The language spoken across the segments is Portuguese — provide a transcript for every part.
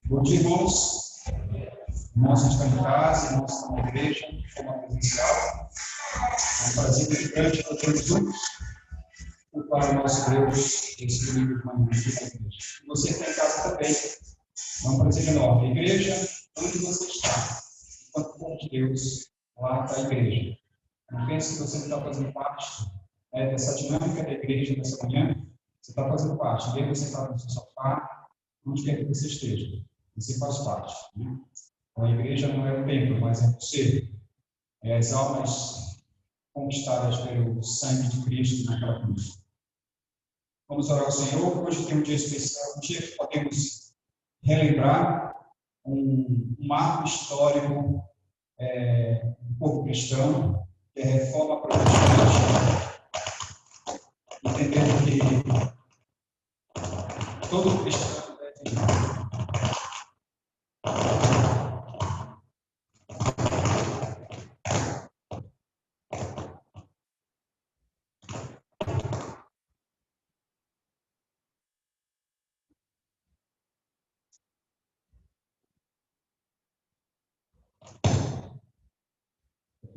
Bom dia, irmãos. Irmãos que estão em casa, irmãos que estão na igreja, de forma presencial. É um prazer muito grande podermos juntos cultuar o nosso Deus esse domingo de manhã aqui na igreja. E você que está em casa também. É um prazer enorme. A igreja, onde você está, enquanto povo de Deus, lá está a igreja. Não pense que você não está fazendo parte dessa dinâmica da igreja nessa manhã. Você está fazendo parte. Mesmo você está no seu sofá, onde quer que você esteja. Você faz parte. Né? A igreja não é o templo, mas é você. É as almas conquistadas pelo sangue de Cristo naquela cruz. Vamos orar ao Senhor. Hoje tem um dia especial, um dia que podemos relembrar um marco histórico do povo cristão, que é a reforma protestante. Entendendo que todo cristão deve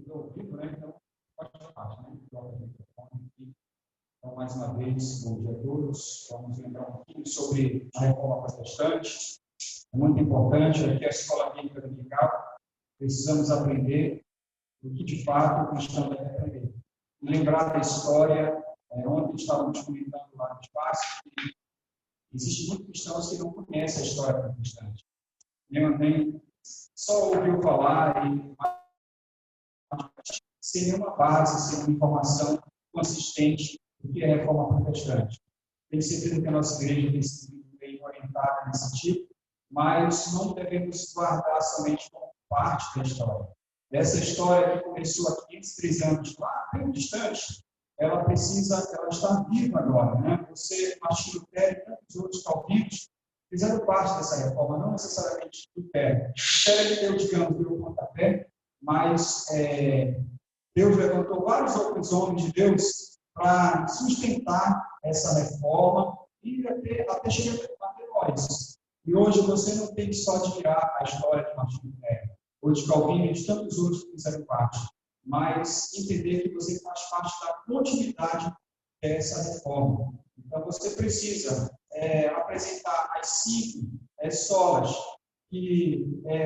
ao vivo, né? Então, pode parte, né? Então, mais uma vez, bom dia a todos. Vamos lembrar um pouquinho sobre a reforma protestante. É muito importante, aqui a escola bíblica dominical, precisamos aprender o que, de fato, o cristão deve aprender. E lembrar da história, ontem estávamos comentando lá no espaço, que existem muitos cristãos que não conhecem a história protestante. Nem só ouviu falar e sem nenhuma base, sem uma informação consistente do que é a reforma protestante. Tenho certeza que a nossa igreja tem sido bem orientada nesse sentido, mas não devemos guardar somente como parte da história. Essa história que começou há 503 anos lá, bem distante, ela está viva agora. Né? Você, Martinho Lutero e tantos outros calvinos fizeram parte dessa reforma, não necessariamente Lutero. Lutero que deu, digamos, deu o pontapé, mas Deus levantou vários outros homens de Deus para sustentar essa reforma e até chegar até nós. E hoje você não tem que só admirar a história de Martinho Lutero, ou de Calvino e de tantos outros que fizeram parte, mas entender que você faz parte da continuidade dessa reforma. Então você precisa apresentar as 5 solas,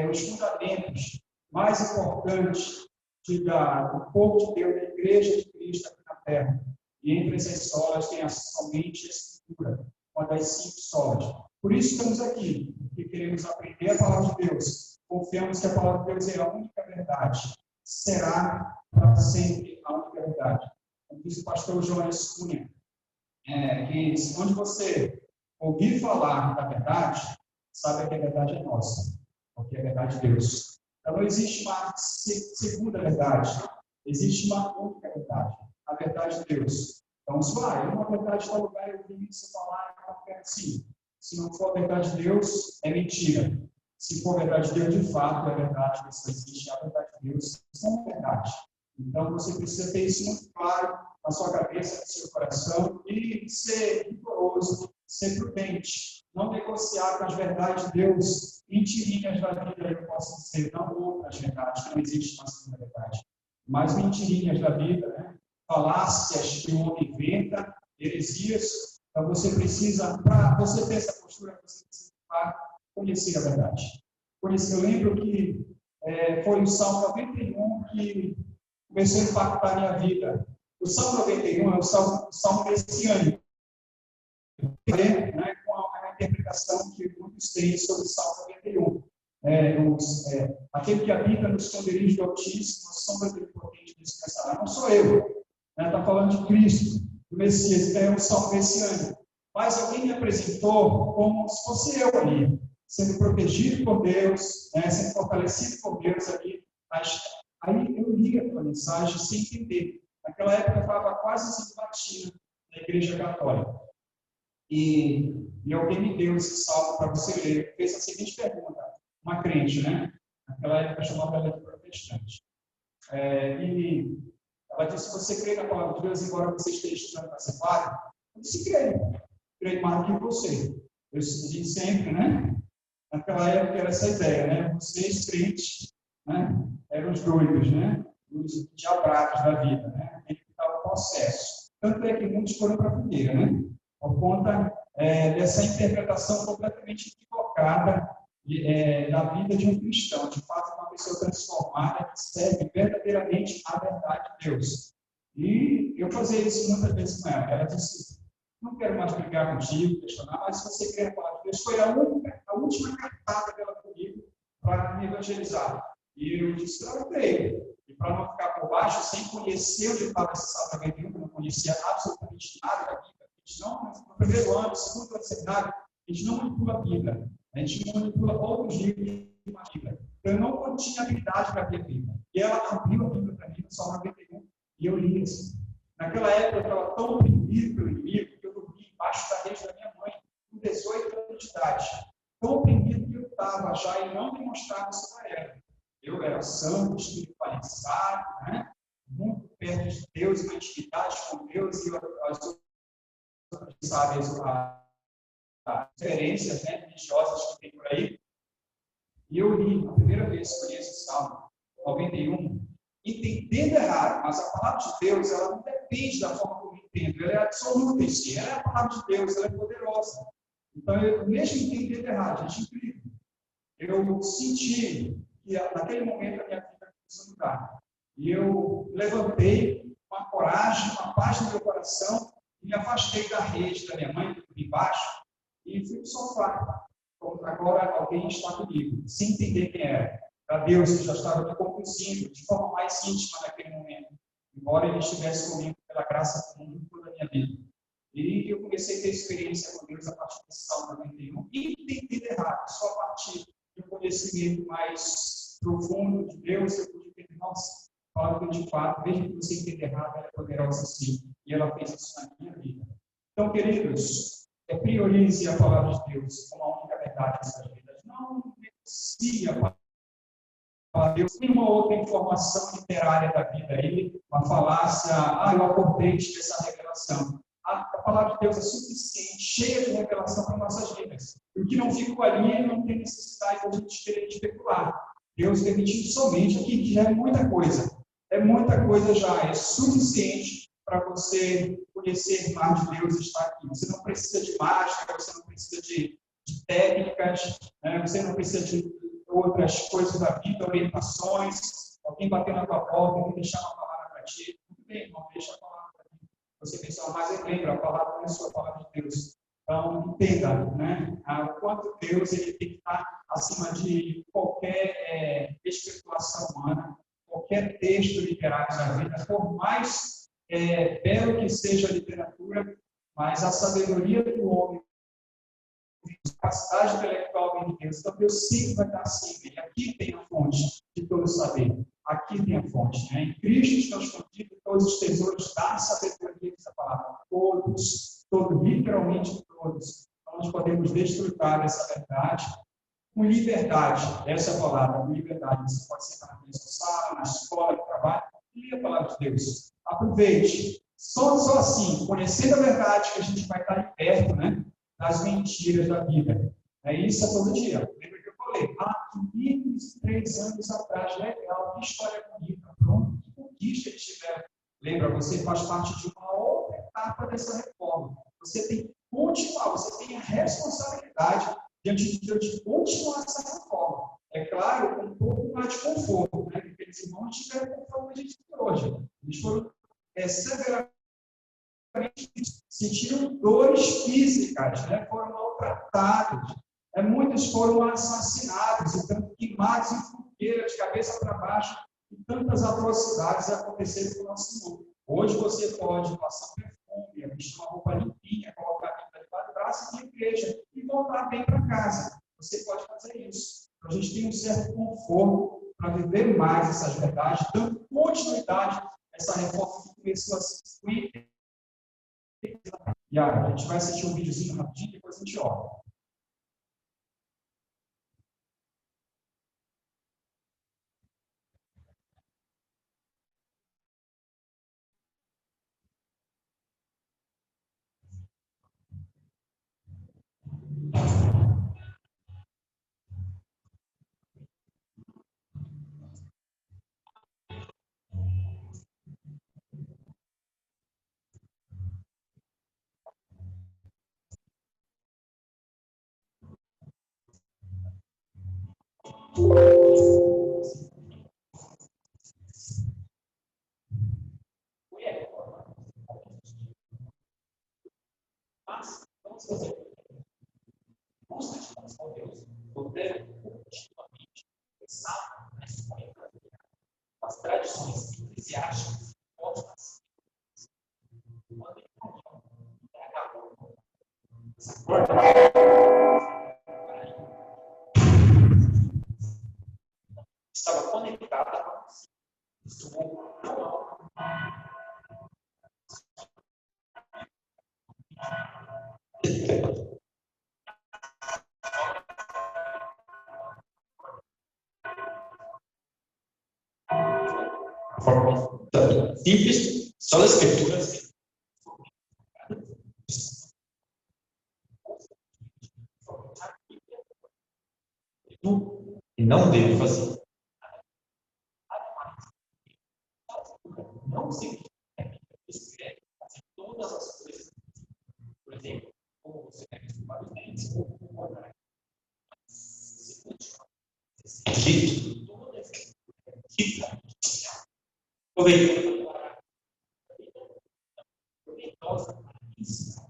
os fundamentos mais importantes do povo de Deus, da igreja de Cristo aqui na terra. E entre essas solas tem somente a Escritura, uma das 5 solas. Por isso estamos aqui, porque queremos aprender a palavra de Deus. Confiamos que a palavra de Deus é a única verdade. Será para sempre a única verdade. Como disse o pastor Jonas Cunha, que onde você ouvir falar da verdade, sabe que a verdade é nossa, porque é a verdade de Deus. Então não existe uma segunda verdade, existe uma única verdade, a verdade de Deus. Então, se uma verdade está no lugar, eu ouvi isso falar, eu quero sim. Se não for a verdade de Deus, é mentira. Se for a verdade de Deus, de fato, é verdade, isso existe, a verdade de Deus é verdade. Então, você precisa ter isso muito claro na sua cabeça, no seu coração, e ser rigoroso, ser prudente, não negociar com as verdades de Deus, mentirinhas da vida, eu posso dizer, não outras verdades, não existe uma segunda verdade, mas mentirinhas da vida, né? Falácias que o homem inventa, heresias. Então você precisa, para você ter essa postura, você precisa para conhecer a verdade. Por isso, eu lembro que foi o Salmo 91 que começou a impactar a minha vida. O Salmo 91 é o Salmo messiânico, né, com a interpretação que muitos têm sobre o Salmo 91. Aquele que habita no esconderijo do Altíssimo, a sombra do Onipotente descansará. Não sou eu. Está falando de Cristo, do Messias, é um salmo messiânico. Mas alguém me apresentou como se fosse eu ali, sendo protegido por Deus, sendo fortalecido por Deus ali. Aí eu li aquela mensagem sem entender. Naquela época eu estava quase sem batina na Igreja Católica. E alguém me deu esse salmo para você ler. Fez a seguinte pergunta, uma crente, né? Naquela época chamava ela de protestante. E ela disse, você crê na palavra de Deus, embora você esteja estudando para ser padre? Eu disse, creio mais do que você. Eu disse sempre, né? Naquela época era essa ideia, né? Vocês, crentes, né? Eram os doidos, né? Os diabrados da vida, né? Tem que estar o processo. Tanto é que muitos foram para a fogueira, né? Por conta dessa interpretação completamente equivocada da vida de um cristão, de fato, uma pessoa transformada que serve verdadeiramente a verdade de Deus. E eu fazia isso muitas vezes com ela. Ela disse, não quero mais brigar contigo, questionar, mas se você quer falar de Deus, foi a última cartada dela comigo para me evangelizar. E eu disse, eu creio. E para não ficar por baixo, sem conhecer onde estava esse Salmo 91, eu não conhecia absolutamente nada da Bíblia. A gente não, no primeiro ano, no segundo ano de seminário, a gente não manipula a Bíblia. A gente manipula outros livros de uma Bíblia. Eu não tinha habilidade para ler a Bíblia. E ela abriu a Bíblia para mim, no Salmo 91, e eu li assim. Naquela época, eu estava tão oprimido pelo inimigo que eu dormia embaixo da rede da minha mãe, com 18 anos de idade. Tão oprimido que eu estava já e não demonstrava isso para ela. Eu era santo, espiritualizado, né? Muito perto de Deus, uma intimidade com Deus e as referências, né, religiosas que tem por aí. E eu li, a primeira vez que eu li esse Salmo 91, entendendo errado, mas a palavra de Deus, ela não depende da forma como eu entendo, ela é absoluta em si, ela é a palavra de Deus, ela é poderosa. Então, mesmo entendendo errado, gente, incrível, eu senti que naquele momento a minha vida começou a mudar. E eu levantei com a coragem, com a paz no meu coração, e me afastei da rede da minha mãe, por embaixo, e fui para o sofá. Agora alguém está comigo, sem entender quem era. Para Deus, que já estava me conduzindo de forma mais íntima naquele momento, embora Ele estivesse comigo pela graça comum toda a minha vida. E eu comecei a ter experiência com Deus a partir desse Salmo 91, e entendi errado, só a partir de um conhecimento mais profundo de Deus, eu pude entender, nossa, a palavra de fato, mesmo que você entenda errado, ela é poderosa sim, e ela fez isso na minha vida. Então, queridos, priorize a palavra de Deus como a única verdade dessas vidas. Não negocie a palavra de Deus. Nenhuma outra informação literária da vida aí, uma falácia, eu acordei de essa revelação. A palavra de Deus é suficiente, cheia de revelação para nossas vidas. O que não ficou ali não tem necessidade de a gente querer especular. Deus permitiu somente aqui, que já é muita coisa. É muita coisa já, é suficiente para você conhecer mais de Deus e estar aqui. Você não precisa de mágica, você não precisa de técnicas, né? Você não precisa de outras coisas da vida, orientações, alguém bater na tua porta, tem que deixar uma palavra para ti. Muito bem, irmão, deixa a palavra para ti. Você pensa, mas eu lembro, a palavra não é só a palavra de Deus. Então, entenda, né? O quanto Deus ele tem que estar acima de qualquer especulação humana, qualquer texto literário da vida, por mais belo que seja a literatura, mas a sabedoria do homem, a capacidade intelectual vem de Deus. Então, Deus sempre vai estar acima. E aqui tem a fonte de todo saber. Aqui tem a fonte. Né? Em Cristo estão escondidos todos os tesouros da sabedoria dessa palavra. Todos, literalmente todos. Então, nós podemos desfrutar dessa verdade com liberdade. Essa é a palavra, com liberdade. Você pode sentar na sala, na escola, no trabalho, e ler a palavra de Deus. Aproveite. Só assim, conhecendo a verdade, que a gente vai estar perto, né, das mentiras da vida. Isso todo dia. Lembra que eu falei? 503 anos atrás, legal, que história bonita, pronto, que conquista eles tiveram. Lembra, você faz parte de uma outra etapa dessa reforma. Você tem que continuar, você tem a responsabilidade diante de Deus de continuar essa reforma. É claro, com um pouco mais de conforto, né? Porque aqueles irmãos tiveram conforto que a gente tem hoje. Eles foram severamente, sentiram dores físicas, né? Foram maltratados. Muitos foram assassinados, então queimados em fogueira, de cabeça para baixo, e tantas atrocidades aconteceram com o nosso mundo. Hoje você pode passar perfume, vestir uma roupa limpinha, colocar a Bíblia debaixo do braço e ir à igreja e voltar bem para casa. Você pode fazer isso. Então, a gente tem um certo conforto para viver mais essas verdades, dando continuidade a essa reforma que começou a se 50. E a gente vai assistir um videozinho rapidinho, depois a gente ora. Mas, vamos fazer. Constantemente com Deus, eu devo continuamente pensar nas coisas, as tradições eclesiásticas, postas, quando ele acabou essa porta, estava conectada a isso. Forma simples, só das escrituras. E não deve fazer. Não significa que você deve fazer todas as coisas. Por exemplo, como você deve escovar os dentes, ou concordar. Você continua. Egito, toda essa dica. Proveitosa para isso.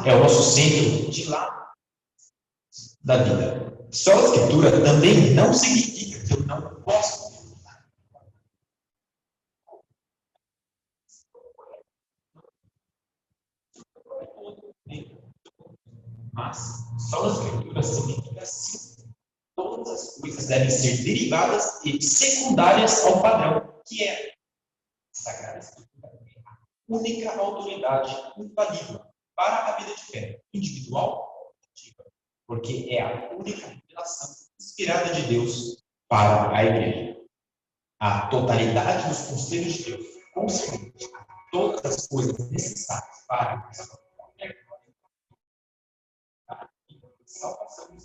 É o nosso centro de lá da vida. Só a escritura também não significa que eu não posso. Mas só a escritura significa sim. Todas as coisas devem ser derivadas e secundárias ao padrão, que é a Sagrada Escritura, a única autoridade infalível para a vida de fé, individual ou coletiva, porque é a única revelação inspirada de Deus para a igreja. A totalidade dos conselhos de Deus, consequentemente, todas as coisas necessárias para a salvação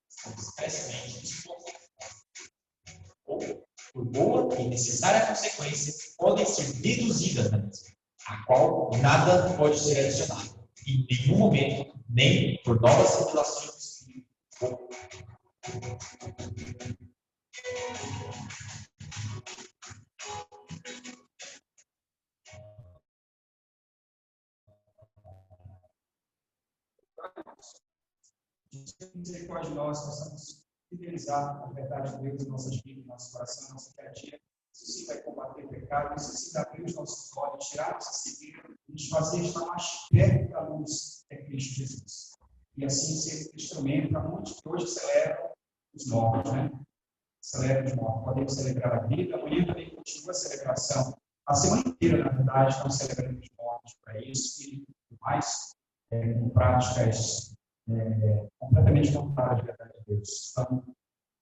são expressamente dispostas, ou, por boa e necessária consequência, podem ser deduzidas da mesma, a qual nada pode ser adicionado, em nenhum momento, nem por novas revelações do Espírito. Misericórdia de nós, possamos fidelizar a verdade de Deus em nossas vidas, em nosso coração, em nosso dia a dia. Isso sim vai combater o pecado, isso sim vai abrir os nossos olhos, tirar nossa cegueira e nos fazer estar mais perto da luz de Cristo Jesus. E assim ser um instrumento para muitos que hoje celebram os mortos, né? Celebram os mortos. Podemos celebrar a vida, amanhã também continua a celebração. A semana inteira, na verdade, estamos celebrando os mortos para isso e mais com práticas completamente contrárias à verdade de Deus. Então,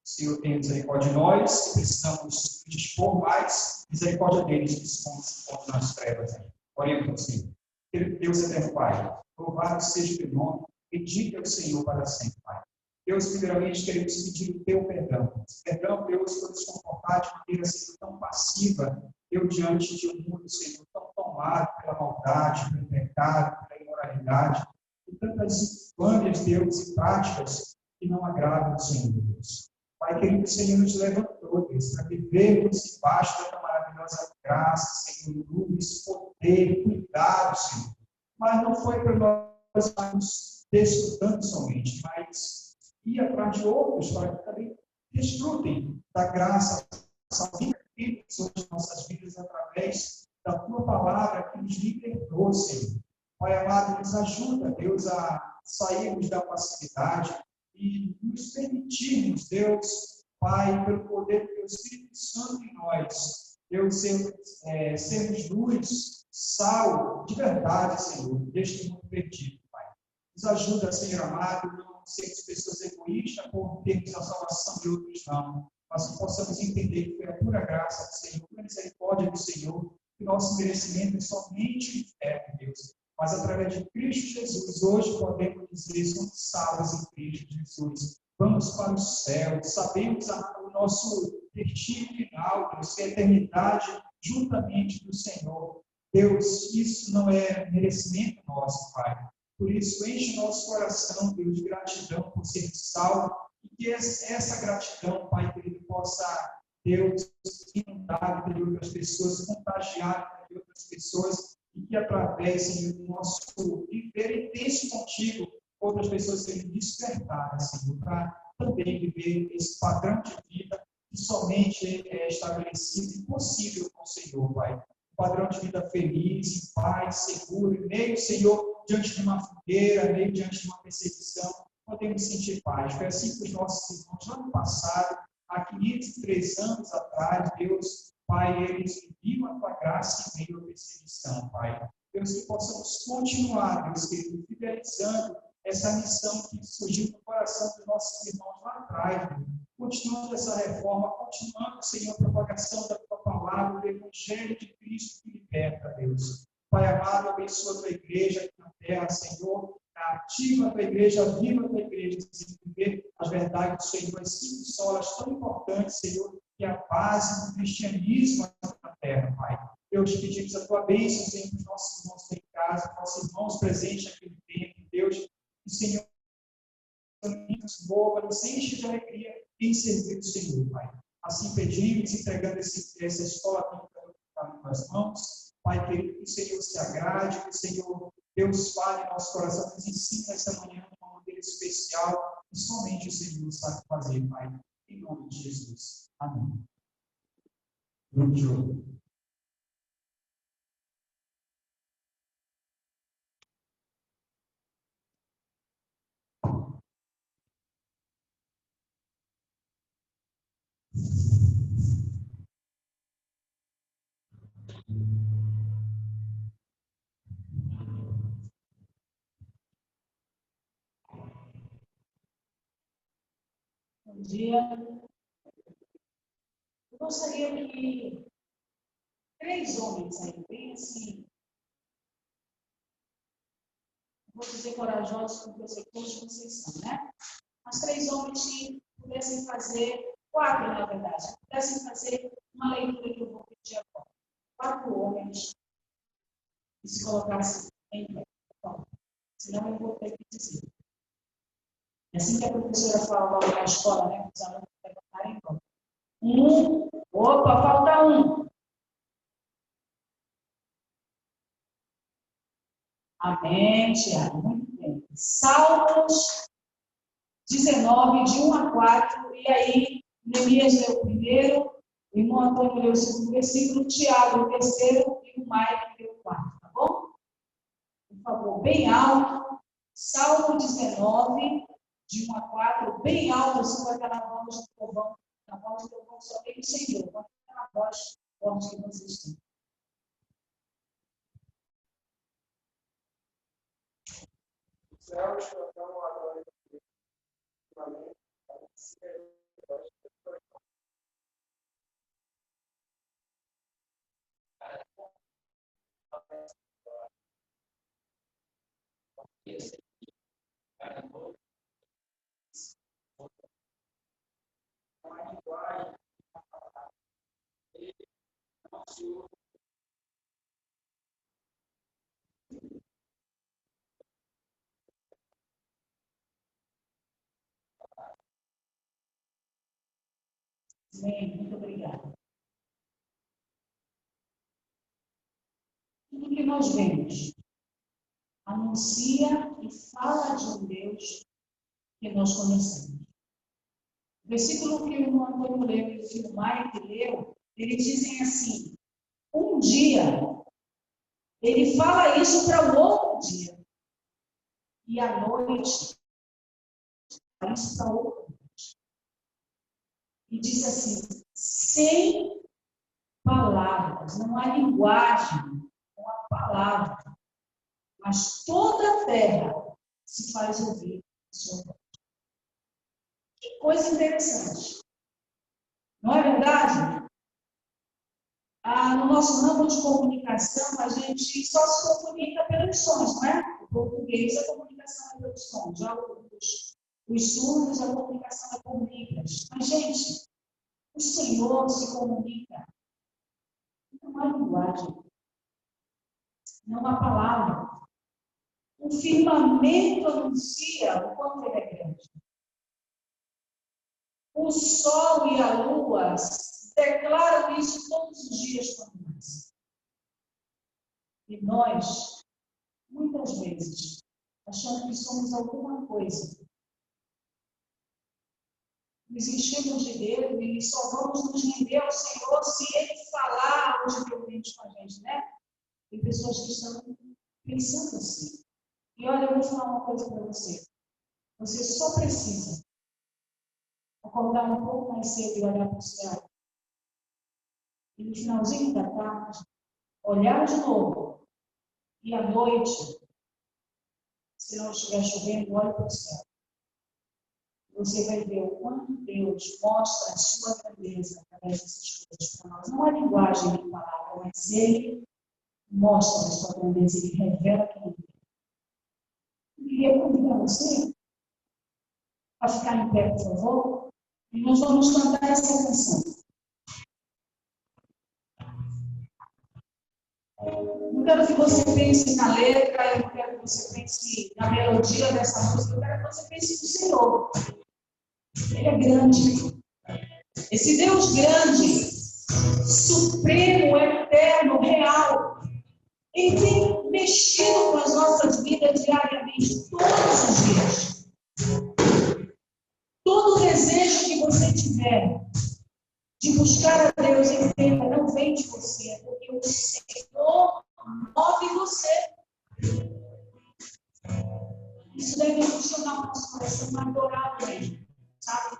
Senhor, tenha misericórdia de nós, que precisamos dispor mais misericórdia deles que se encontram nas trevas. Oremos, Senhor. Deus eterno Pai, louvado seja o teu nome, bendito é o Senhor para sempre, Pai. Deus, primeiramente, queremos pedir o teu perdão. Perdão, Deus, por nos comportar de maneira assim, tão passiva, eu diante de um mundo, Senhor, tão tomado pela maldade, pelo pecado, pela imoralidade, e tantas infâmias, Deus, e práticas que não agradam o Senhor, Deus. Pai querido, o Senhor nos levantou, Deus, para vivermos debaixo da tua maravilhosa graça, Senhor, luz, poder, cuidado, Senhor. Mas não foi para nós estarmos desfrutando somente, mas ir atrás de outros para que também desfrutem da graça, salvando as nossas vidas através da tua palavra que nos libertou, Senhor. Pai amado, nos ajuda, Deus, a sairmos da passividade e nos permitirmos, Deus, Pai, pelo poder do teu Espírito Santo em nós, Deus, sermos luz, sal, de verdade, Senhor, deste mundo perdido, Pai. Nos ajuda, Senhor amado, não sermos pessoas egoístas por termos a salvação de outros, não. Mas que possamos entender que foi a pura graça do Senhor, a misericórdia do Senhor, que nosso merecimento é somente o inferno, Deus. Mas através de Cristo Jesus, hoje podemos dizer, somos salvos em Cristo Jesus. Vamos para o céu, sabemos o nosso destino final, Deus, que é a eternidade juntamente do Senhor. Deus, isso não é merecimento nosso, Pai. Por isso, enche nosso coração, Deus, de gratidão por ser salvo, e que essa gratidão, Pai querido, possa, Deus, inundar de outras pessoas, contagiar de outras pessoas, e que através, Senhor, do nosso viver intenso contigo, outras pessoas sejam despertadas, Senhor, para também viver esse padrão de vida que somente é estabelecido e possível com o Senhor, Pai. Um padrão de vida feliz, em paz, seguro, e meio, Senhor, diante de uma fogueira, meio diante de uma perseguição, podemos sentir paz. Foi assim que os nossos irmãos, lá no passado, há 503 anos atrás, Deus, Pai, eles viviam a tua graça em meio à perseguição, Pai. Deus, que possamos continuar, Deus querido, fidelizando essa missão que surgiu no coração dos nossos irmãos lá atrás, Deus. Continuando essa reforma, continuando, Senhor, a propagação da tua palavra, do Evangelho de Cristo que liberta, Deus. Pai amado, abençoa a tua igreja aqui na terra, Senhor. Ativa a tua igreja, viva a tua igreja, Senhor, viver as verdades do Senhor, as 5 solas tão importantes, Senhor, que é a base do cristianismo na terra, Pai. Deus, pedimos a tua bênção, Senhor, para os nossos irmãos que estão em casa, nossos irmãos presentes aqui no tempo, Deus, que o Senhor nos mova, nos enche de alegria em servir o Senhor, Pai. Assim pedimos, entregando essa escola bíblica nas mãos, Pai querido, que o Senhor se agrade, que o Senhor, Deus, fale em nosso coração, nos ensine essa manhã de uma maneira especial, que somente o Senhor sabe fazer, Pai. Em nome de Jesus. Amém. Muito bom. Bom dia. Eu gostaria que 3 homens aí, bem assim, vou dizer corajosos, porque eu sei que todos vocês são, né? Mas 3 homens que pudessem fazer, 4 na verdade, pudessem fazer uma leitura que eu vou pedir agora. 4 homens que se colocassem em pé. Bom, senão eu vou ter que dizer. É assim que a professora fala lá na escola, né? Os alunos levantarem em pé. Opa, falta um. Amém, Tiago. Muito bem. Salmos 19, de 1 a 4. E aí, Neemias leu o primeiro, o irmão Antônio leu o segundo versículo, Tiago o terceiro e o Mike leu o quarto, tá bom? Por favor, bem alto. Salmo 19, de 1 a 4, bem alto, assim vai estar na voz do povão. Na voz do povão só tem o Senhor. Vai ficar na voz forte que vocês têm. Céus, então, agora, ultimamente, Amém. Muito obrigada. Tudo que nós vemos anuncia e fala de um Deus que nós conhecemos. O versículo que o irmão Antônio leu e o filho Mike leu, eles dizem assim: um dia, ele fala isso para o outro dia, e à noite, fala isso para outro dia. E diz assim: sem palavras, não há linguagem, não há palavra, mas toda a terra se faz ouvir o seu voz. Que coisa interessante. Não é verdade? No nosso ramo de comunicação, a gente só se comunica pelos sons, não é? O português, a comunicação é pelos sons. Já os surdos, a comunicação é por libras. Mas, gente, o Senhor se comunica. Não há linguagem. Não há palavra. O firmamento anuncia o quanto ele é grande. O sol e a lua declaram isso todos os dias quando nascem. E nós, muitas vezes, achamos que somos alguma coisa. Nos enchemos de dedo e só vamos nos render ao Senhor se Ele falar audivelmente com a gente, né? Tem pessoas que estão pensando assim. E olha, eu vou falar uma coisa para você. Você só precisa acordar um pouco mais cedo e olhar para o céu. E no finalzinho da tarde, olhar de novo. E à noite, se não estiver chovendo, olhe para o céu. Você vai ver o quanto Deus mostra a sua grandeza através dessas coisas para nós. Não é linguagem de palavra, mas Ele mostra a sua grandeza, Ele revela quem Ele é. Eu queria convidar você a ficar em pé, por favor, e nós vamos cantar essa canção. Não quero que você pense na letra, eu não quero que você pense na melodia dessa música, eu quero que você pense no Senhor. Ele é grande. Esse Deus grande, supremo, eterno, real, Ele tem mexido com as nossas vidas diariamente, todos os dias. Todo desejo que você tiver de buscar a Deus, entenda, não vem de você, é porque o Senhor move você. Isso deve funcionar o nosso coração, adorar mesmo, sabe?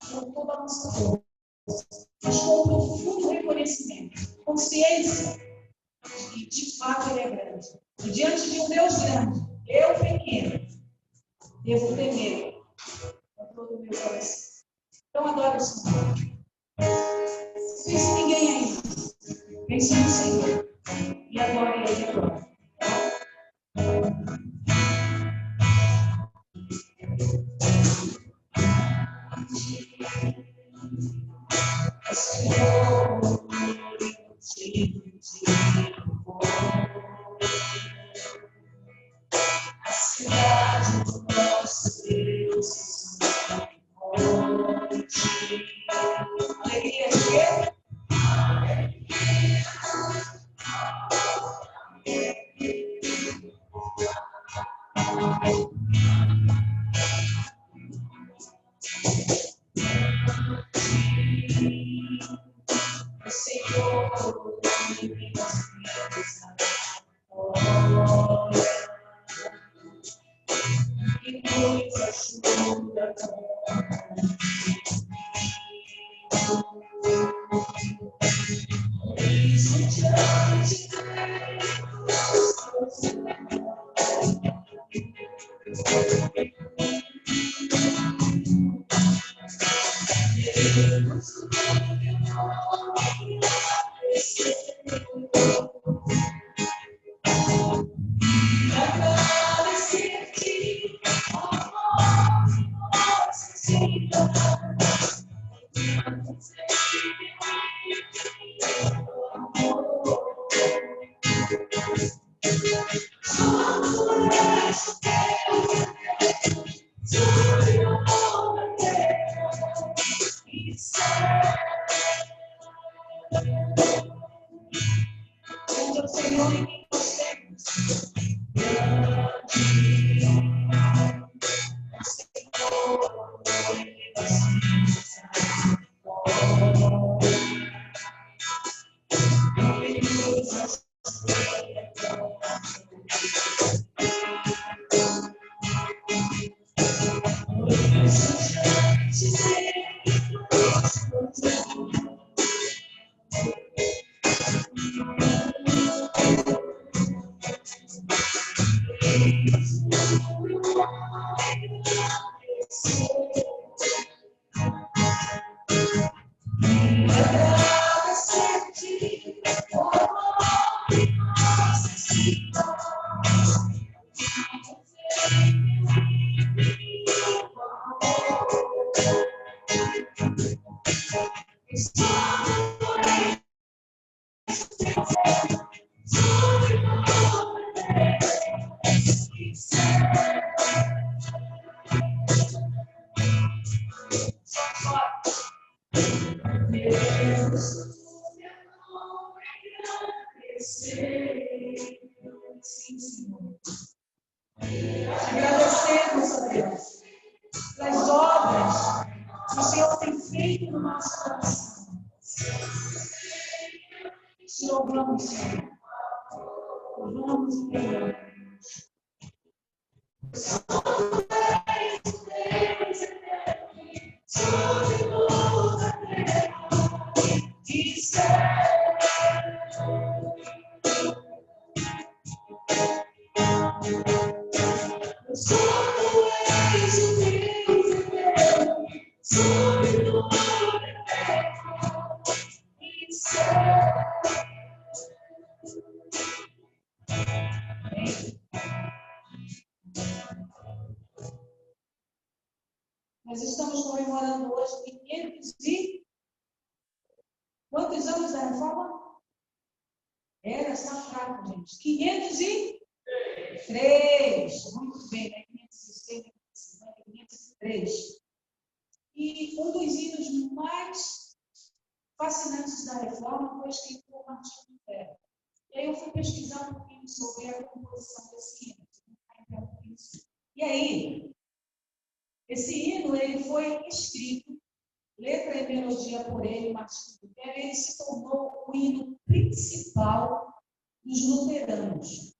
Com toda a nossa força, mas com um profundo reconhecimento, consciência de que de fato Ele é grande. E diante de um Deus grande, eu pequeno, devo temer com todo o meu coração. Então adore o Senhor. Não pense ninguém aí. Pense no Senhor. E adore Ele agora. Senhor, a cidade do nosso Deus alegria de quê? Senhor, que nos ajuda com isso diante Sim, Senhor. Agradecemos a Deus pelas obras que o Senhor tem feito no nosso coração. Te louvamos, Senhor. Louvamos e louvamos. Nós estamos comemorando hoje 500 e... Quantos anos da reforma? Está fraco, gente. 503. Muito bem, né? 506, 550, 503. E um dos hinos mais fascinantes da reforma foi escrito por Martinho Lutero. E aí eu fui pesquisar um pouquinho sobre a composição desse hino. E aí, esse hino ele foi escrito, letra e melodia por ele, Martinho Lutero, e ele se tornou o hino principal dos luteranos.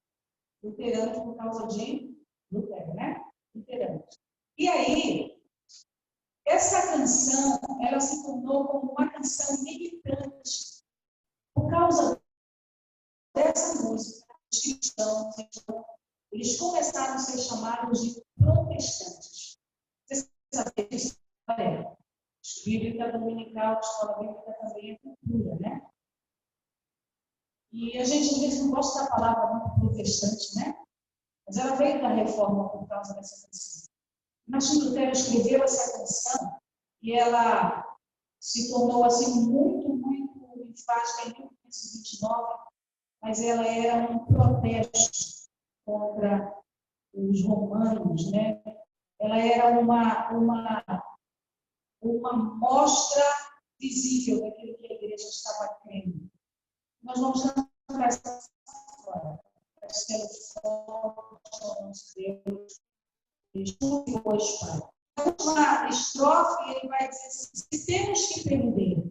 Luteranos por causa de Lutero, né? Luteranos. E aí, essa canção, ela se tornou como uma canção militante. Por causa dessa música, os cristãos, eles começaram a ser chamados de protestantes. Você sabe disso? Olha, bíblica dominical, escola bíblica também é cultura, né? E a gente, às vezes, não gosta da palavra muito protestante, né? Mas ela veio da reforma por causa dessa canção. Martinho Lutero escreveu essa canção e ela se tornou, assim, muito, muito enfática em 1529, mas ela era um protesto contra os romanos, né? Ela era uma mostra visível daquilo que a igreja estava crendo. Nós vamos cantar essa história. Nosso Deus, e hoje, Pai. Na última estrofe, ele vai dizer assim: se temos que perder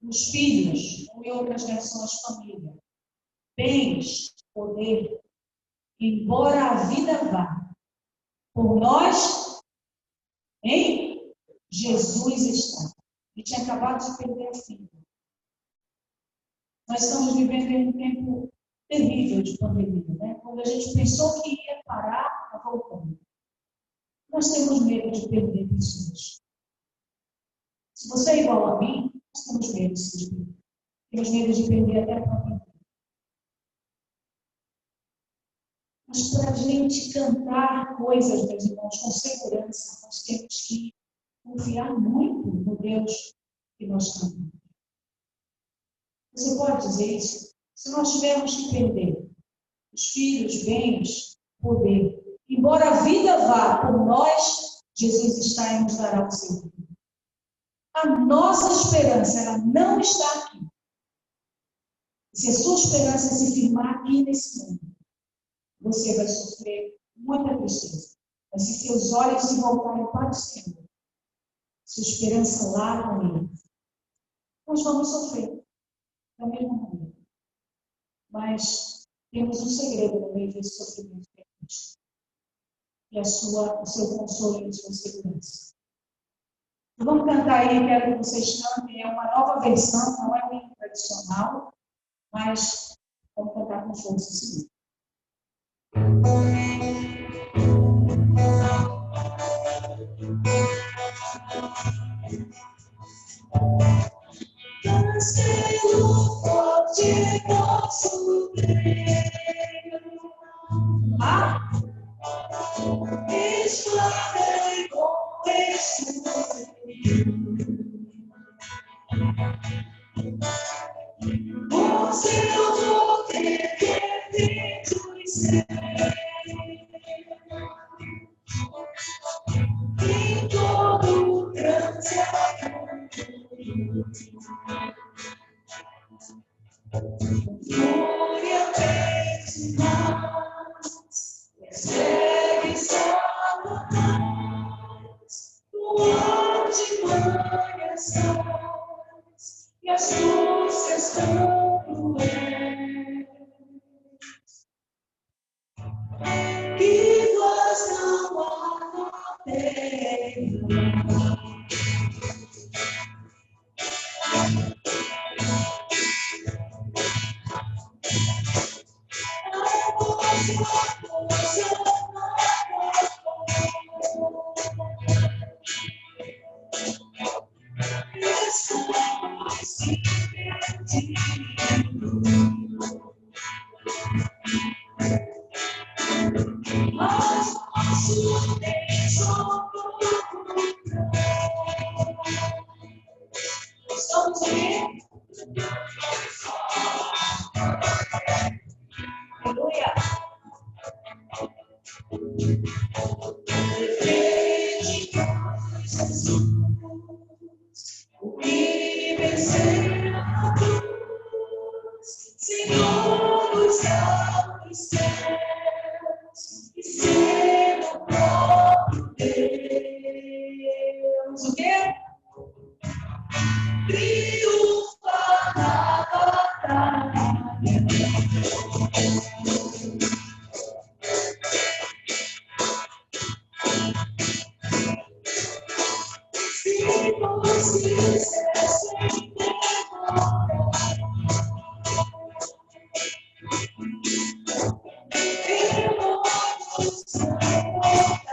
os filhos, ou em outras versões, família, bens, poder, embora a vida vá, por nós, em Jesus está. Ele tinha acabado de perder a filha. Nós estamos vivendo em um tempo terrível de pandemia, né? Quando a gente pensou que ia parar, está voltando. Nós temos medo de perder pessoas. Se você é igual a mim, nós temos medo de perder. Temos medo de perder até a própria vida. Mas para a gente cantar coisas, meus irmãos, com segurança, nós temos que confiar muito no Deus que nós cantamos. Você pode dizer isso? Se nós tivermos que perder os filhos, bens, poder, embora a vida vá por nós, Jesus está e nos dará o seu filho. A nossa esperança, ela não está aqui. Se a sua esperança se firmar aqui nesse mundo, você vai sofrer muita tristeza. Mas se seus olhos se voltarem para o Senhor, sua esperança lá com Ele, nós vamos sofrer da mesma maneira. Mas temos um segredo no meio desse sofrimento que é Cristo. E o seu consolo e a sua segurança. Então, vamos cantar aí, quero que vocês cantem. É uma nova versão, não é muito tradicional, mas vamos cantar com força seguinte. Cancelo forte nosso Deus. Exclamei com escudo. O seu poder perfeito e sempre. Em todo o trânsito. Glória vence mais, persegue Satanás, o ar de manhãs e astúcias tão cruéis, que vós não há na terra. Estamos aqui. Aleluia. O que vencer a cruz, Senhor dos altos céus, e ser o próprio Deus. O quê? Triunfa na batalha. Se você sem derrota, demônios vão voltar.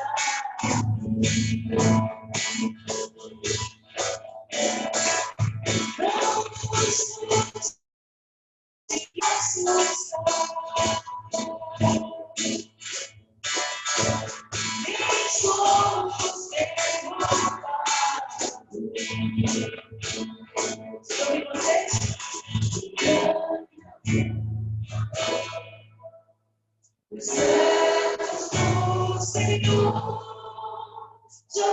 Os servos do Senhor já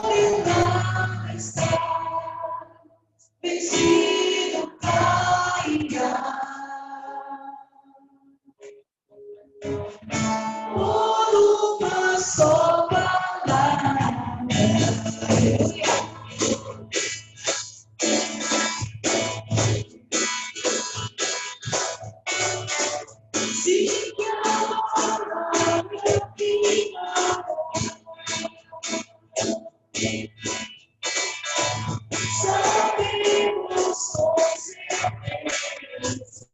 condenaram está, vencido cairá. Por uma só palavra. Se a palavra final sabemos com certeza.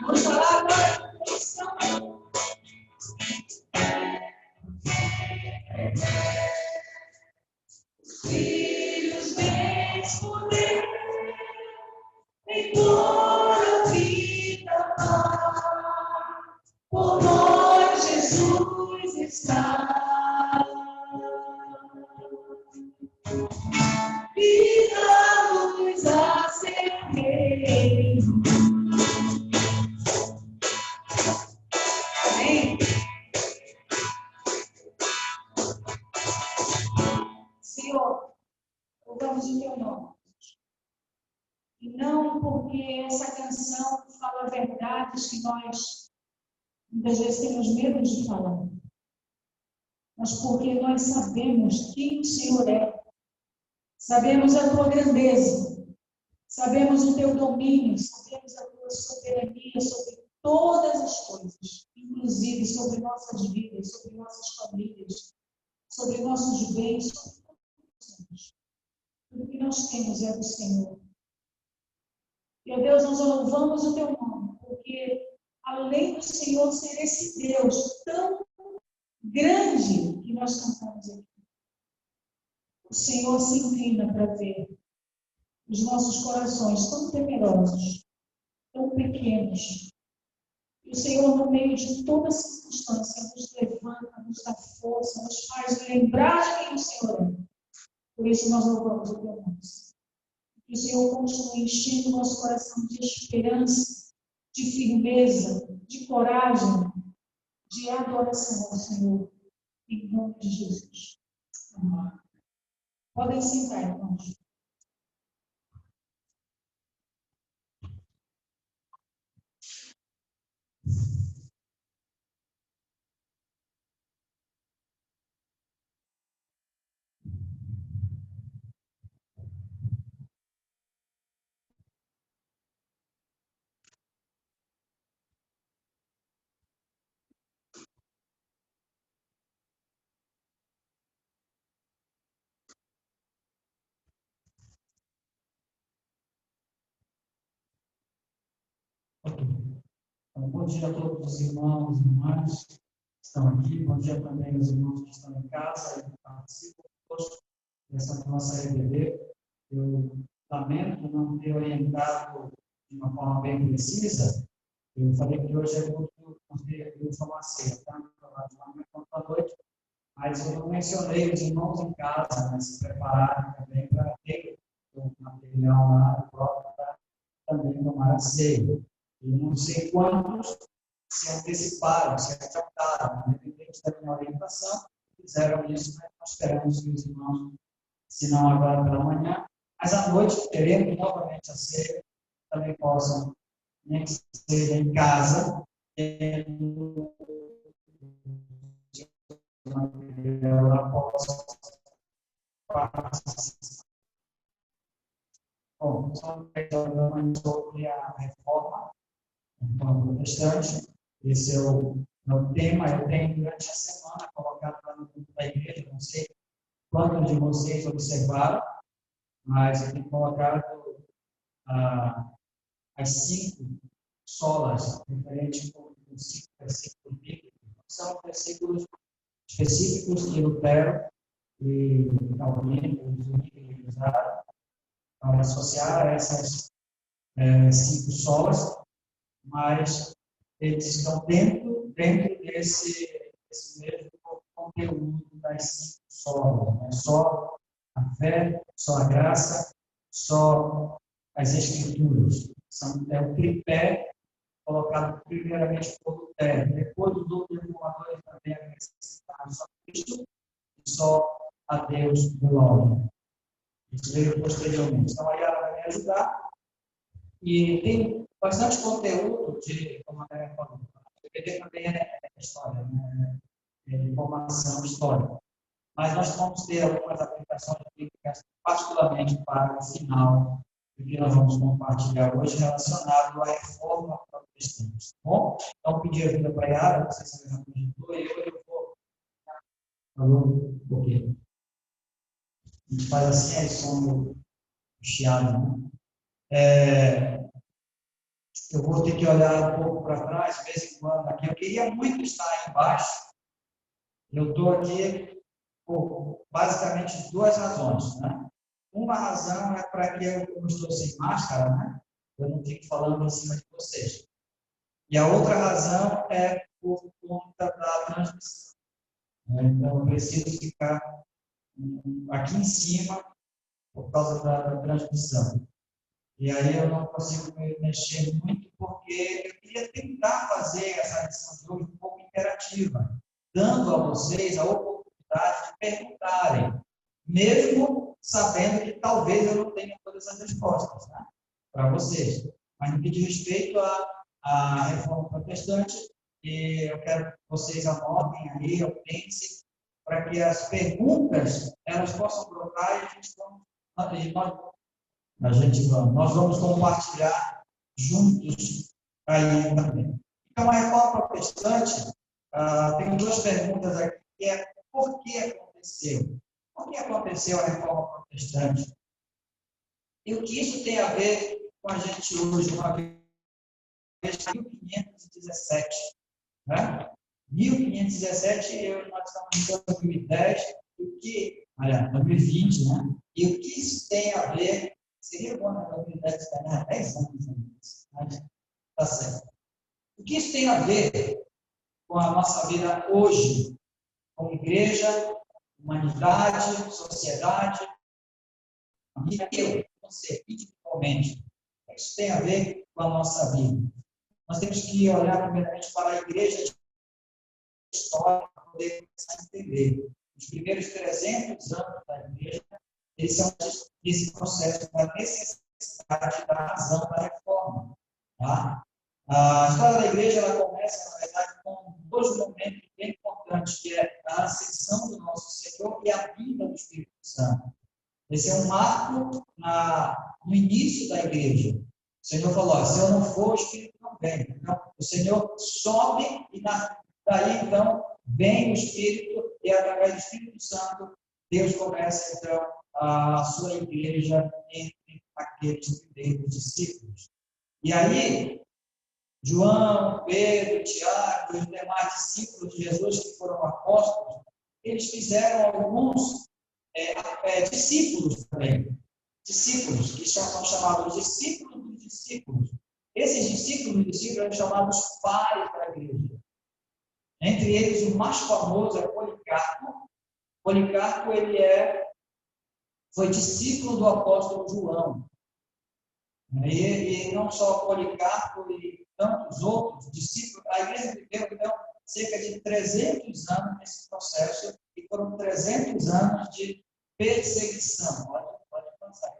Vamos falar agora. Filhos, bens, poder, em toda a vida, por nós Jesus está. E dá-nos a ser rei. Amém? Senhor, louvamos o teu nome. E não porque essa canção fala verdades que nós muitas vezes temos medo de falar, mas porque nós sabemos quem o Senhor é, sabemos a tua grandeza, sabemos o teu domínio, sabemos a tua soberania sobre todas as coisas, inclusive sobre nossas vidas, sobre nossas famílias, sobre nossos bens, sobre todos. Tudo que nós temos é do Senhor. Meu Deus, nós louvamos o teu nome, porque além do Senhor ser esse Deus tão grande que nós cantamos aqui, o Senhor se inclina para ver os nossos corações tão temerosos, tão pequenos. E o Senhor, no meio de toda circunstância, nos levanta, nos dá força, nos faz lembrar de quem o Senhor é. Por isso nós louvamos o teu nome. Que o Senhor continue enchendo o nosso coração de esperança, de firmeza, de coragem, de adoração ao Senhor, em nome de Jesus. Amém. Podem sentar, irmãos. Então, bom dia a todos os irmãos e irmãs que estão aqui. Bom dia também aos irmãos que estão em casa e que participam conosco dessa nossa EBD. Eu lamento não ter orientado de uma forma bem precisa. Eu falei que hoje é muito uma ceia, tanto de manhã quanto à noite, mas eu não mencionei os irmãos em casa, né, se prepararem também para ter o material lá próprio para também tomar a ceia. Eu não sei quantos se anteciparam, se adiantaram, independente da minha orientação, fizeram isso, mas nós esperamos que os irmãos, se não agora pela manhã, mas à noite, teremos novamente a ceia, também possam, nem que seja em casa, Bom, só sobre a reforma protestante. Esse é o tema. Eu tenho durante a semana colocado lá no grupo da igreja, não sei quantos de vocês observaram, mas eu tenho colocado as 5 solas referentes com 5 versículos bíblicos. São versículos específicos de Lutero e Calvino, e usaram para associar a essas 5 solas, mas eles estão dentro desse mesmo conteúdo das 5 solas. Não é só a fé, só a graça, só as escrituras. É o tripé colocado primeiramente por Lutero. Depois os outros reformadores também acrescentaram só Cristo e só a Deus glória. Isso veio posteriormente. Então, a Yara vai me ajudar. E tem bastante conteúdo de, como a Yara falou, o PPD também é história, né? É informação histórica. Mas nós vamos ter algumas aplicações bíblicas, particularmente para o final do que nós vamos compartilhar hoje, relacionado à reforma protestante. Bom, então, pedir ajuda para a Yara, não sei se ela já comentou, e eu vou falar um pouquinho. A gente faz assim, aí som do chiado, né? Eu vou ter que olhar um pouco para trás, de vez em quando, aqui. Eu queria muito estar aí embaixo. Eu estou aqui por basicamente 2 razões, né? Uma razão é para que eu estou sem máscara, né? Eu não fico falando em cima de vocês. E a outra razão é por conta da transmissão. Então, eu preciso ficar aqui em cima por causa da transmissão. E aí eu não consigo me mexer muito, porque eu queria tentar fazer essa lição de hoje um pouco interativa, dando a vocês a oportunidade de perguntarem. mesmo sabendo que talvez eu não tenha todas as respostas, né, para vocês. Mas no que diz respeito à reforma protestante, eu quero que vocês anotem aí, ou pensem, para que as perguntas elas possam brotar e nós vamos compartilhar juntos aí também. Então, a reforma protestante, tem duas perguntas aqui, que é por que aconteceu? Por que aconteceu a reforma protestante? E o que isso tem a ver com a gente hoje, uma vez em 1517, né? 1517, nós estamos em 2010, olha, 2020, né? E o que isso tem a ver, seria bom na 2010, ganhar 10 anos, mas está certo. O que isso tem a ver com a nossa vida hoje, como igreja, humanidade, sociedade, família, você, individualmente? O que isso tem a ver com a nossa vida? Nós temos que olhar primeiramente para a igreja de história para poder começar a entender. Os primeiros 300 anos da igreja, eles são esse processo da necessidade da razão da reforma. Tá? A história da igreja ela começa, na verdade, com dois momentos bem importantes, que é a ascensão do nosso Senhor e a vinda do Espírito Santo. Esse é um marco no início da igreja. O Senhor falou, se eu não for, o Espírito não vem. Então, o Senhor sobe e daí, então, vem o Espírito e, através do Espírito Santo, Deus começa, então, a sua igreja entre aqueles primeiros discípulos. E aí, João, Pedro, Tiago e os demais discípulos de Jesus que foram apóstolos, eles fizeram alguns discípulos também. Discípulos, que são chamados discípulos dos discípulos. Esses discípulos dos discípulos são chamados pais da igreja. Entre eles, o mais famoso é Policarpo. Policarpo, foi discípulo do apóstolo João. E não só Policarpo e tantos outros discípulos, a igreja viveu, então, cerca de 300 anos nesse processo, e foram 300 anos de perseguição. Pode passar.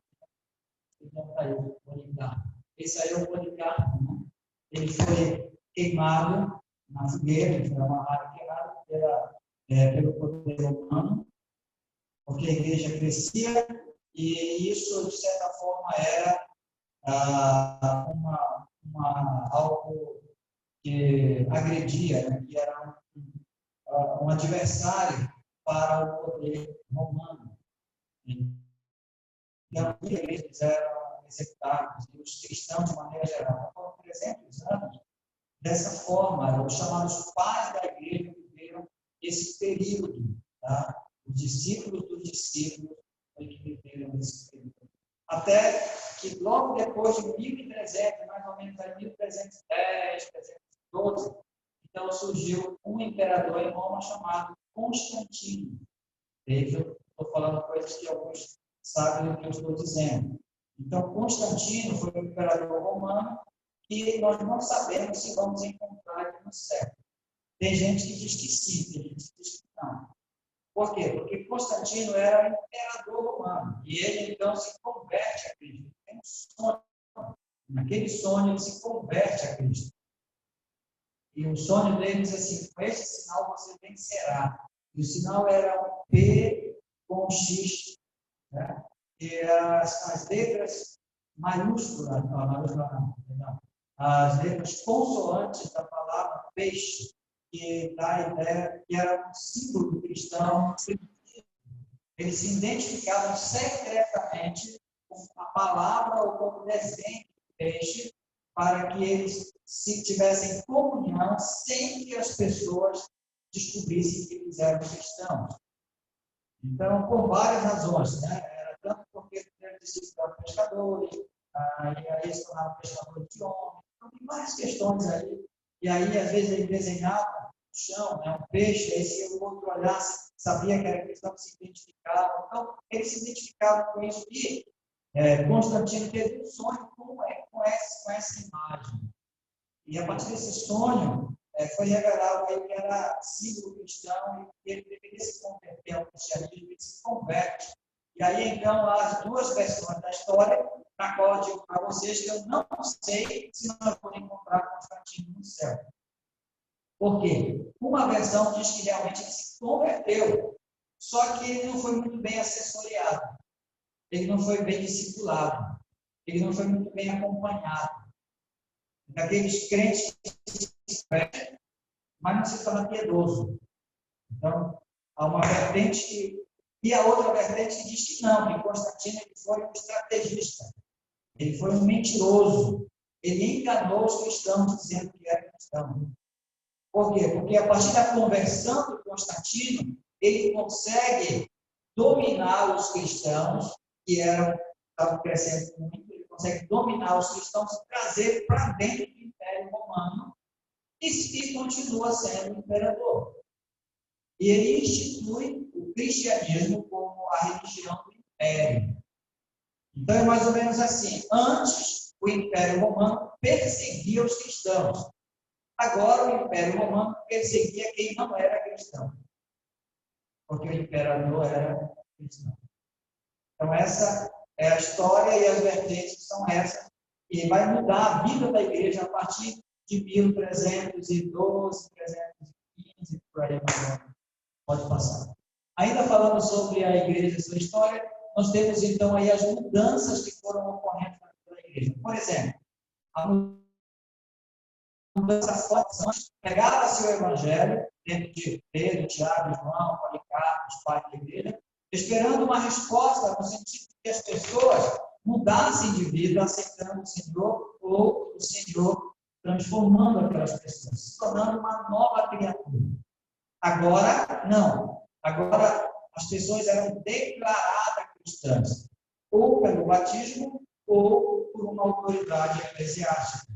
Esse aí é o Policarpo. Né? Ele foi queimado na fogueira, ele foi amarrado e queimado pelo poder romano, porque a igreja crescia, e isso, de certa forma, era algo que agredia, né? Que era um adversário para o poder romano. Então, as igrejas eram executadas, e os cristãos, de maneira geral, foram 300 anos. Dessa forma, os chamados pais da igreja viveram esse período. Tá? Os discípulos dos discípulos que viveram esse período. Até que logo depois de 1300, mais ou menos em 1310, 1312, então surgiu um imperador em Roma chamado Constantino. Eu estou falando coisas que alguns sabem do que eu estou dizendo. Então, Constantino foi um imperador romano que nós não sabemos se vamos encontrar aqui no século. Tem gente que diz que sim, tem gente que diz que não. Por quê? Porque Constantino era um imperador romano. E ele, então, se converte a Cristo. Tem um sonho. Naquele sonho, ele se converte a Cristo. E o sonho dele diz assim, com esse sinal você vencerá. E o sinal era um P com um X. Né? E as letras maiúsculas, não, as letras consoantes da palavra peixe, que dá a ideia que era um símbolo cristão. Eles se identificavam secretamente com a palavra ou com o desenho do peixe, para que eles se tivessem comunhão sem que as pessoas descobrissem que eles eram cristãos. Então, por várias razões, né? Era tanto porque eles eram pescadores, e aí eles se tornaram pescadores de homens. Então, tem várias questões aí. E aí, às vezes, ele desenhava no chão, né, um peixe, aí se o outro olhasse, sabia que era cristão, se identificava. Então, eles se identificavam com isso. E Constantino teve um sonho com essa imagem. E a partir desse sonho, foi revelado aí que era símbolo cristão e ele deveria se converter ao cristianismo, ele se converte. E aí, então, há as duas versões da história, na qual eu digo para vocês que eu não sei se nós vamos encontrar Constantino no céu. Por quê? Uma versão diz que realmente ele se converteu, só que ele não foi muito bem assessoriado, ele não foi bem discipulado, ele não foi muito bem acompanhado. Daqueles crentes que se convertem, mas não se torna piedoso. Então, há uma vertente que... E a outra vertente que diz que não, que Constantino ele foi um estrategista, ele foi um mentiroso, ele enganou os cristãos dizendo que era cristão. Por quê? Porque a partir da conversão de Constantino, ele consegue dominar os cristãos, que estavam crescendo muito, ele consegue dominar os cristãos e trazer para dentro do Império Romano, e continua sendo imperador. E ele institui o cristianismo como a religião do Império. Então, é mais ou menos assim. Antes, o Império Romano perseguia os cristãos. Agora, o Império Romano perseguia quem não era cristão. Porque o imperador era cristão. Então, essa é a história e as vertentes são essas. E vai mudar a vida da igreja a partir de 1312, 1315, por aí. Pode passar. Ainda falando sobre a igreja e sua história, nós temos então aí as mudanças que foram ocorrendo na igreja. Por exemplo, a mudança forte, pregava-se o evangelho dentro de Pedro, Tiago, João, Policarpo, os pais da igreja, esperando uma resposta no sentido de que as pessoas mudassem de vida, aceitando o Senhor, ou o Senhor transformando aquelas pessoas, se tornando uma nova criatura. Agora, não. Agora, as pessoas eram declaradas cristãs, ou pelo batismo, ou por uma autoridade eclesiástica.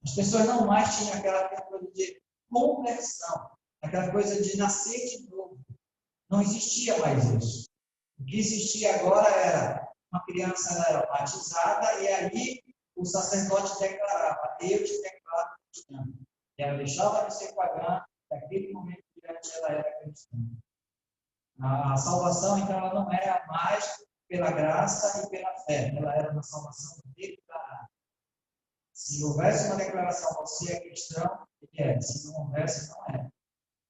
As pessoas não mais tinham aquela coisa de conversão, aquela coisa de nascer de novo. Não existia mais isso. O que existia agora era uma criança ela era batizada e ali o sacerdote declarava: eu te declaro cristã. E ela deixava de ser pagã, daquele momento em diante ela era cristã. A salvação, então, ela não era mais pela graça e pela fé, ela era uma salvação declarada. Se houvesse uma declaração, você é cristão, ele é. Se não houvesse, não é.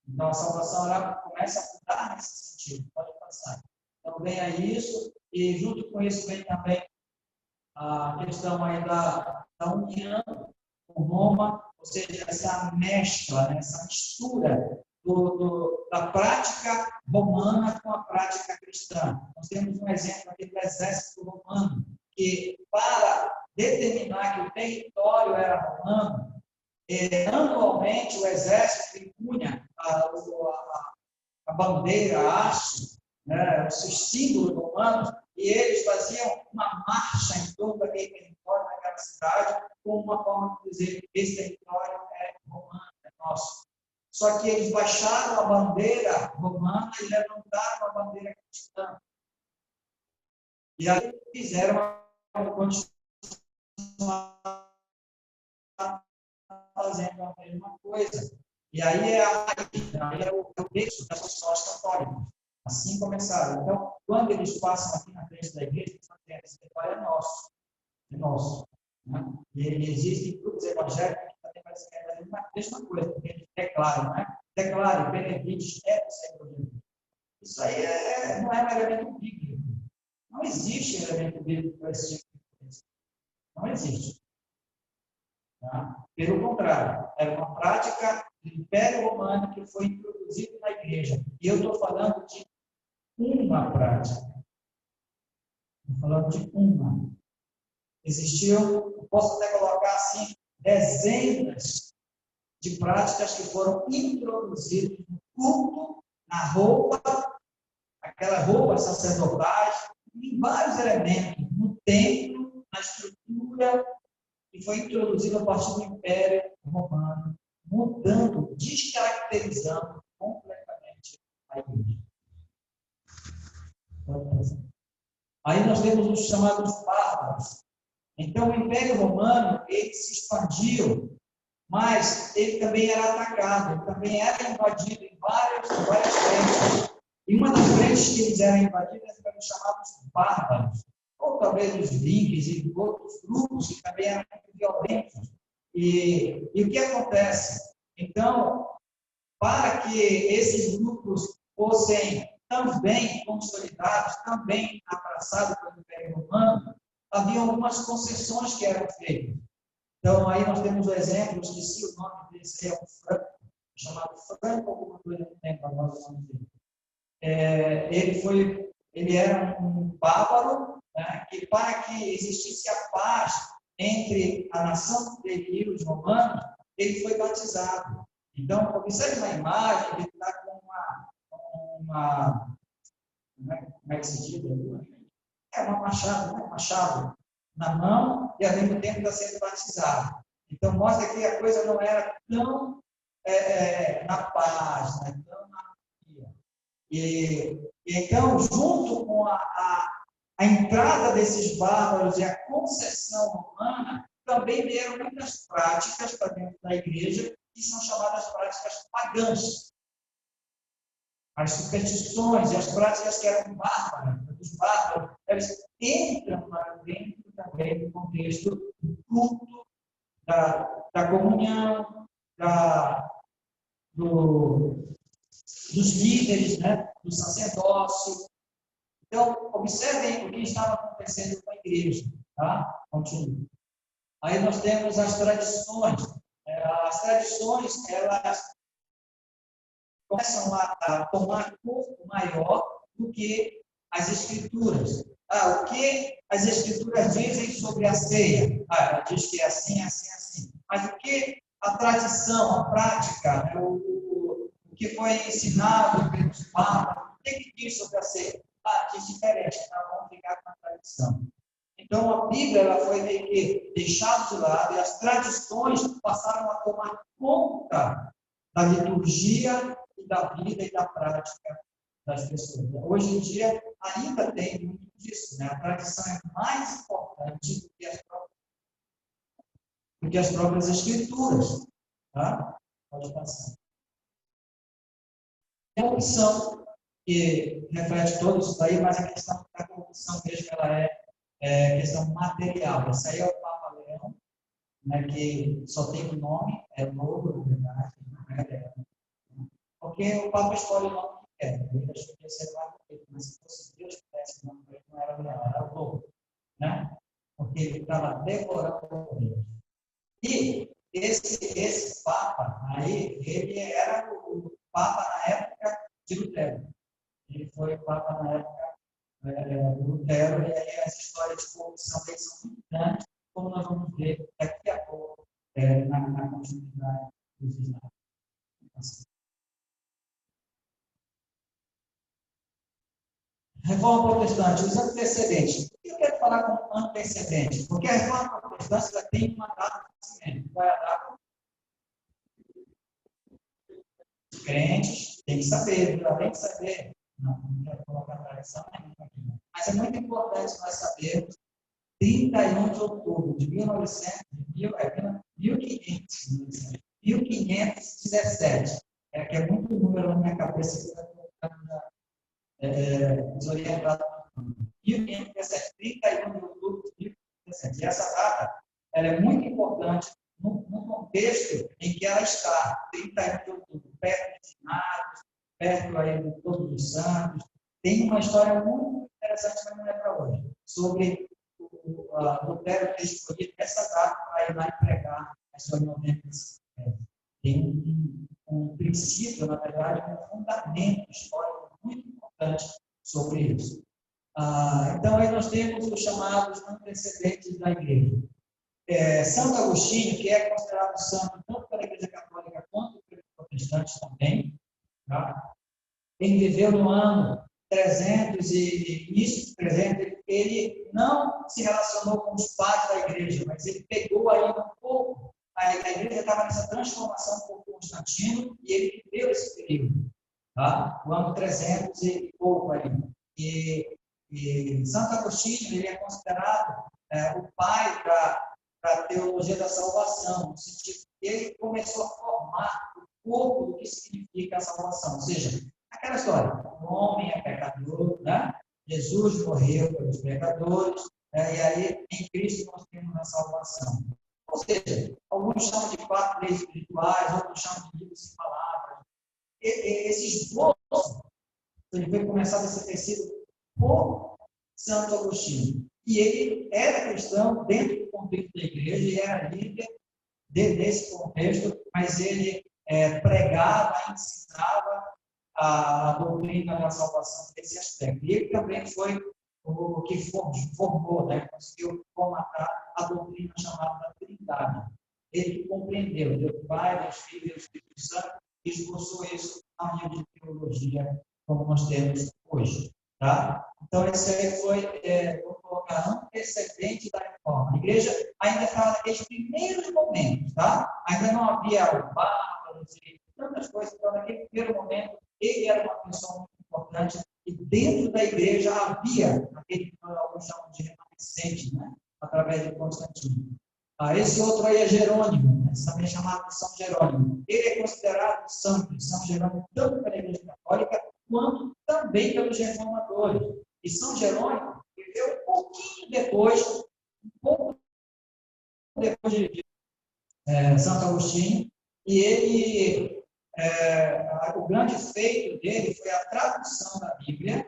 Então, a salvação ela começa a mudar nesse sentido, pode passar. Então, vem aí isso, e junto com isso vem também a questão aí da união com Roma, ou seja, essa mescla, né, essa mistura da prática romana com a prática cristã. Nós temos um exemplo aqui do exército romano, que para determinar que o território era romano, anualmente o exército impunha a bandeira, a haste, né, os símbolos romanos, e eles faziam uma marcha em torno daquele território, daquela cidade, com uma forma de dizer: esse território é romano, é nosso. Só que eles baixaram a bandeira romana e levantaram a bandeira cristã. E aí fizeram continuar fazendo a mesma coisa. E aí é o texto das escolas católicas. Assim começaram. Então, quando eles passam aqui na frente da igreja, eles estão dizendo: esse território é nosso. É nosso. Né? E existem grupos evangélicos que também parecem que é a mesma coisa, porque eles declaram, né? Declare, benedite, é o Senhor de Deus. Isso aí não é um elemento bíblico. Não existe elemento bíblico para esse tipo de coisa. Não existe. Tá? Pelo contrário, era uma prática do Império Romano que foi introduzida na igreja. E eu estou falando de uma prática. Estou falando de uma. Existiu, posso até colocar assim, dezenas de práticas que foram introduzidas no culto, na roupa, aquela roupa sacerdotais, em vários elementos, no templo, na estrutura, que foi introduzido a partir do Império Romano, mudando, descaracterizando completamente a igreja. Aí nós temos os chamados bárbaros. Então, o Império Romano ele se expandiu mas ele também era atacado, ele também era invadido em várias frentes. E uma das frentes que eles eram invadidas eram chamados bárbaros, ou talvez os vikings e outros grupos que também eram muito violentos. E o que acontece? Então, para que esses grupos fossem também consolidados, também abraçados pelo Império Romano, havia algumas concessões que eram feitas. Então, aí nós temos o exemplo, esqueci o nome desse, é um Franco, chamado Franco, alguma coisa que tem para nós o nome dele. Ele era um bárbaro, né, que para que existisse a paz entre a nação dele e os romanos, ele foi batizado. Então, observe na imagem, ele está com uma como é que se diz? Uma machado, né? Machado na mão e ao mesmo tempo está sendo batizado. Então, mostra que a coisa não era tão na paz, né? Tão na harmonia. E então, junto com a entrada desses bárbaros e a concessão romana, também vieram muitas práticas para dentro da igreja que são chamadas práticas pagãs. As superstições e as práticas que eram bárbaras, dos bárbaros, elas entram para dentro também do contexto do culto, da comunhão, dos líderes, né, do sacerdócio. Então, observem o que estava acontecendo com a igreja. Tá? Continue. Aí nós temos as tradições. As tradições, elas começam a tomar corpo maior do que as Escrituras. O que as Escrituras dizem sobre a ceia? Ela diz que é assim, assim, assim. Mas o que a tradição, a prática, né, o que foi ensinado pelos papas, o que diz sobre a ceia? Diz diferente, então vamos ficar com a tradição. Então, a Bíblia ela foi meio que deixada de lado e as tradições passaram a tomar conta da liturgia e da vida e da prática das pessoas. Hoje em dia, ainda tem muito disso, né? A tradição é mais importante do que as próprias Escrituras. Tá? Pode passar. A corrupção, que reflete todo isso daí, mas a questão da corrupção mesmo, ela é questão material. Esse aí é o Papa Leão, né, que só tem um nome, é novo, na verdade, não é. Porque o Papa escolhe o nome que quer, ele achou que ia ser mais bonito, mas se fosse Deus que desse o nome dele, não era Leão, era o novo, né? Porque ele estava devorando o poder. E esse Papa, aí, ele era o Papa na época de Lutero. Ele foi o Papa na época do Lutero, e aí as histórias de corrupção dele são muito grandes, como nós vamos ver daqui a pouco na continuidade dos slides. Reforma protestante, os antecedentes. O que eu quero falar com antecedentes? Porque a reforma protestante já tem uma data de nascimento. Qual é a data? Os crentes têm que saber, além de saber. Não quero colocar a tradição nenhuma aqui. Mas é muito importante nós sabermos 31 de outubro de 1517. Que é muito número na minha cabeça que está colocando desorientado. 1517, 31 de outubro de 1517. E essa data ela é muito importante no contexto em que ela está, 31 de outubro, perto de finados, perto aí de Todos os Santos. Tem uma história muito interessante, mas não é para hoje, sobre o Lutero ter escolhido essa data para ir lá e pregar as suas 90. Tem um princípio, na verdade, um fundamento histórico muito importante sobre isso. Então, aí nós temos os chamados antecedentes da igreja. Santo Agostinho, que é considerado santo tanto pela Igreja Católica quanto pelos protestantes também, tá? Ele viveu no ano 300 e início de 300, ele não se relacionou com os pais da igreja, mas ele pegou ainda um pouco. A igreja estava nessa transformação por Constantino e ele viveu esse período, tá? O ano 300 e pouco ainda. E Santo Agostinho ele é considerado o pai da teologia da salvação, no sentido ele começou a formar o corpo do que significa a salvação. Ou seja, aquela história, o homem é pecador, né? Jesus morreu pelos pecadores, né? E aí em Cristo nós temos a salvação. Ou seja, alguns chamam de 4 leis espirituais, outros chamam de livros sem palavras. Esse esboço, ele foi começado a ser tecido por Santo Agostinho. E ele era cristão dentro do contexto da igreja, e era líder desse contexto, mas ele pregava, ensinava a doutrina da salvação nesse aspecto. E ele também foi o que formou, né, conseguiu formatar a doutrina chamada Trindade. Ele que compreendeu, Deus Pai, Deus Filho e Deus Espírito Santo, e esboçou isso a nível de teologia, como nós temos hoje. Tá? Então, esse aí foi, vou colocar, antecedente da reforma. A igreja ainda estava naqueles primeiros momentos, tá? Ainda não havia o bárbaros e tantas coisas. Então, naquele primeiro momento, ele era uma pessoa muito importante. E dentro da igreja havia aquele que alguns chamam de remanescente, né? Através de Constantino. Esse outro aí é Jerônimo, né? Também é chamado de São Jerônimo. Ele é considerado santo, São Jerônimo, tanto pela Igreja Católica, quanto também pelos reformadores. E São Jerônimo viveu um pouco depois de Santo Agostinho, e ele, o grande feito dele foi a tradução da Bíblia,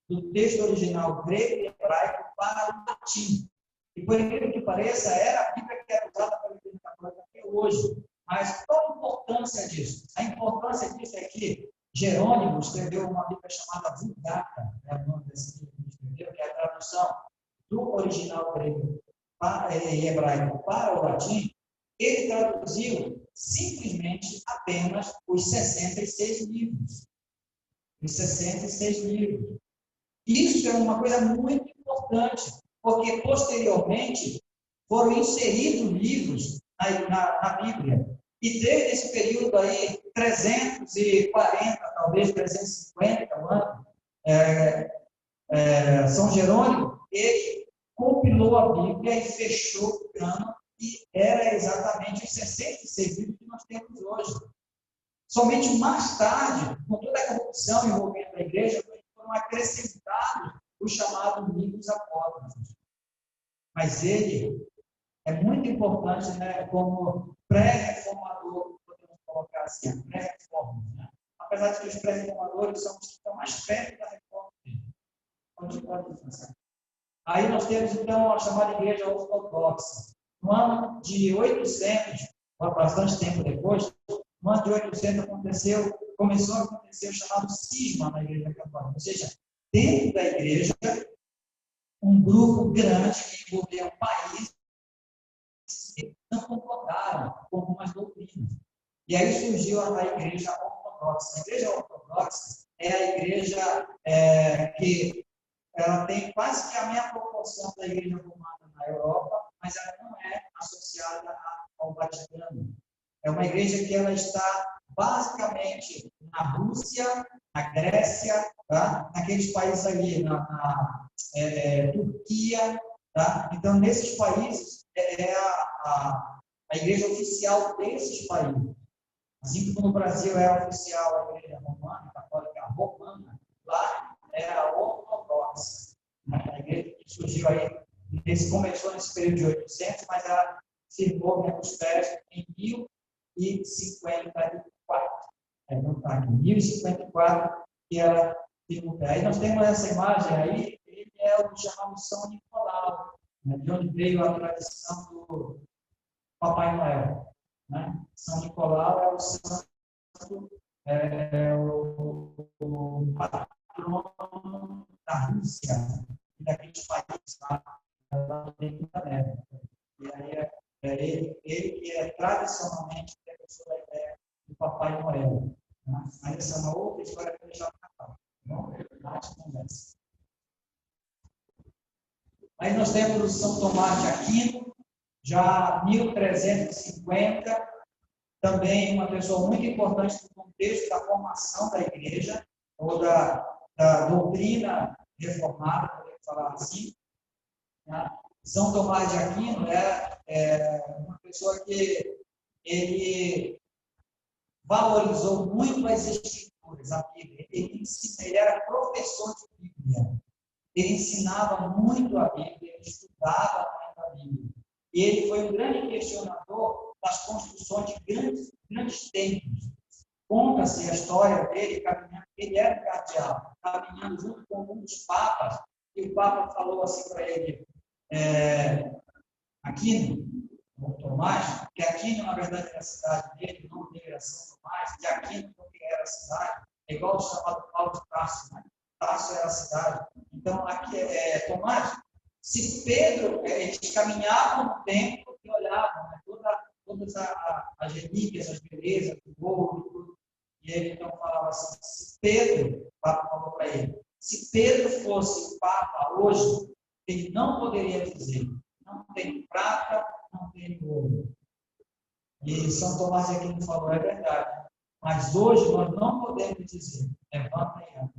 do texto original grego e hebraico para o latim. E por incrível que pareça, era a Bíblia que era usada pela Igreja Católica até hoje. Mas qual a importância disso? A importância disso é que Jerônimo escreveu uma Bíblia chamada Vulgata, é o nome desse livro que escreveu, que é a tradução do original grego e hebraico para o latim. Ele traduziu simplesmente apenas os 66 livros. Os 66 livros. Isso é uma coisa muito importante, porque posteriormente foram inseridos livros na Bíblia. E desde esse período aí, 340, talvez 350 anos, São Jerônimo, ele compilou a Bíblia e fechou o cano, e era exatamente os 66 livros que nós temos hoje. Somente mais tarde, com toda a corrupção envolvendo a igreja, foram acrescentados os chamados livros apócrifos. Mas ele é muito importante, né, como pré-reformador, podemos colocar assim, pré-reforma. Né? Apesar de que os pré-reformadores são os que estão mais perto da reforma dele. Aí nós temos, então, a chamada Igreja Ortodoxa. No ano de 800, bastante tempo depois, no ano de 800 começou a acontecer o chamado cisma na Igreja Católica. Ou seja, dentro da igreja, um grupo grande que envolvia o país não concordaram com algumas doutrinas. E aí surgiu a Igreja Ortodoxa. A Igreja Ortodoxa é a igreja que ela tem quase que a mesma proporção da Igreja Romana na Europa, mas ela não é associada ao Vaticano. É uma igreja que ela está basicamente na Rússia, na Grécia, tá? Naqueles países ali, na Turquia. Tá? Então, nesses países, é a igreja oficial desses países. Assim como no Brasil é oficial a igreja romana, a católica romana, lá é a ortodoxa. Né? A igreja que surgiu aí, começou nesse período de 800, mas ela firmou os pés em 1054. Não está aqui, 1054, que ela firmou o pé. Aí nós temos essa imagem aí, ele é o chamado São Nicolau, né? De onde veio a tradição do Papai Noel. Né? São Nicolau é o santo, o patrono da Rússia e daqueles países lá dentro da neve. E aí ele que é tradicionalmente precursor da ideia do Papai Noel. Né? Mas essa é uma outra história que eu já vou contar. Aí nós temos o São Tomás de Aquino, já 1350, também uma pessoa muito importante no contexto da formação da igreja, ou da doutrina reformada, podemos falar assim. Né? São Tomás de Aquino é uma pessoa que ele valorizou muito as escrituras, a Bíblia. Ele era professor de Bíblia. Ele ensinava muito a Bíblia, ele estudava muito a Bíblia. E ele foi um grande questionador das construções de grandes templos. Conta-se a história dele, caminhando, ele era um cardeal, caminhando junto com um dos papas, e o papa falou assim para ele, Aquino, ou Tomás, que Aquino, na verdade, era a cidade dele, o nome dele era São Tomás, e Aquino, porque era a cidade, é igual o chamado Paulo de Tarso, né? Tarso era a cidade. Então, aqui Tomás, se Pedro, eles caminhavam no templo e olhavam, né? Todas as relíquias, as belezas, o ouro, tudo. E ele então falava assim, se Pedro, o Papa falou para ele, se Pedro fosse o Papa hoje, ele não poderia dizer, não tem prata, não tem ouro. E São Tomás de Aquino falou, é verdade. Mas hoje nós não podemos dizer, levanta e anda.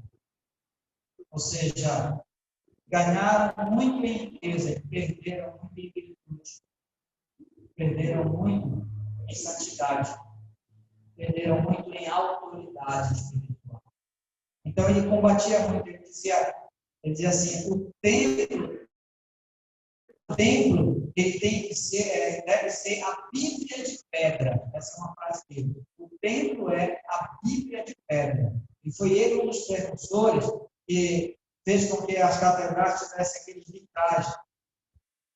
Ou seja, ganharam muito em riqueza e perderam muito em virtude. Perderam muito em santidade. Perderam muito em autoridade espiritual. Então ele combatia muito, ele dizia assim, o templo ele tem que ser, deve ser a Bíblia de pedra. Essa é uma frase dele. O templo é a Bíblia de pedra. E foi ele um dos precursores que fez com que as catedrais tivessem aqueles vitrais.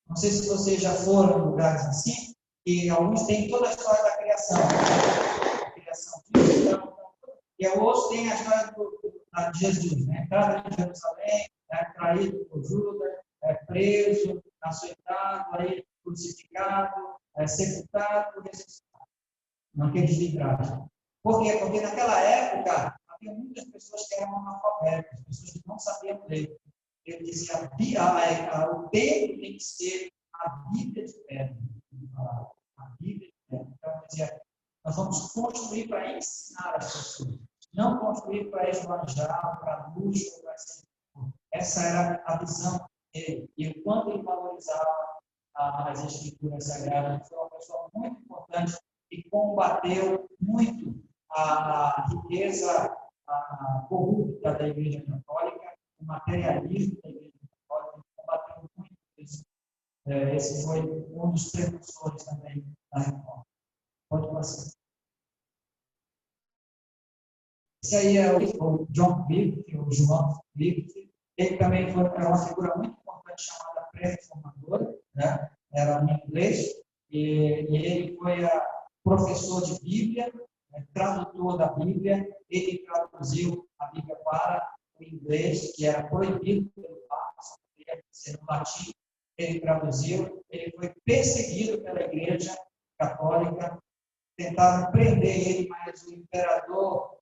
Não sei se vocês já foram em lugares assim, e alguns têm toda a história da criação. A criação física, e outros têm a história de Jesus, né? Entrada em Jerusalém, traído por Judas, preso, açoitado, aí crucificado, sepultado, ressuscitado. Naqueles vitrais. Por quê? Porque naquela época havia muitas pessoas que eram analfabetas, pessoas que não sabiam ler. Ele dizia, o templo tem que ser a Bíblia de pedra. A Bíblia de pedra. Então, ele dizia, nós vamos construir para ensinar as pessoas, não construir para esbanjar, para luxo, para ser. Essa era a visão dele. E o quanto ele valorizava as escrituras sagradas, foi uma pessoa muito importante e combateu muito a riqueza corrupta da Igreja Católica, o materialismo da Igreja Católica, combateu muito isso. Esse foi um dos precursores também da reforma. Pode passar. Esse aí é o John Wycliffe, o João Wycliffe. Ele também foi uma figura muito importante chamada pré-reformadora, né? Era um inglês, e ele foi professor de Bíblia, tradutor da Bíblia. Ele traduziu a Bíblia para o inglês, que era proibido pelo Papa, só poderia ser no latim. Ele traduziu, ele foi perseguido pela Igreja Católica, tentaram prender ele, mas o imperador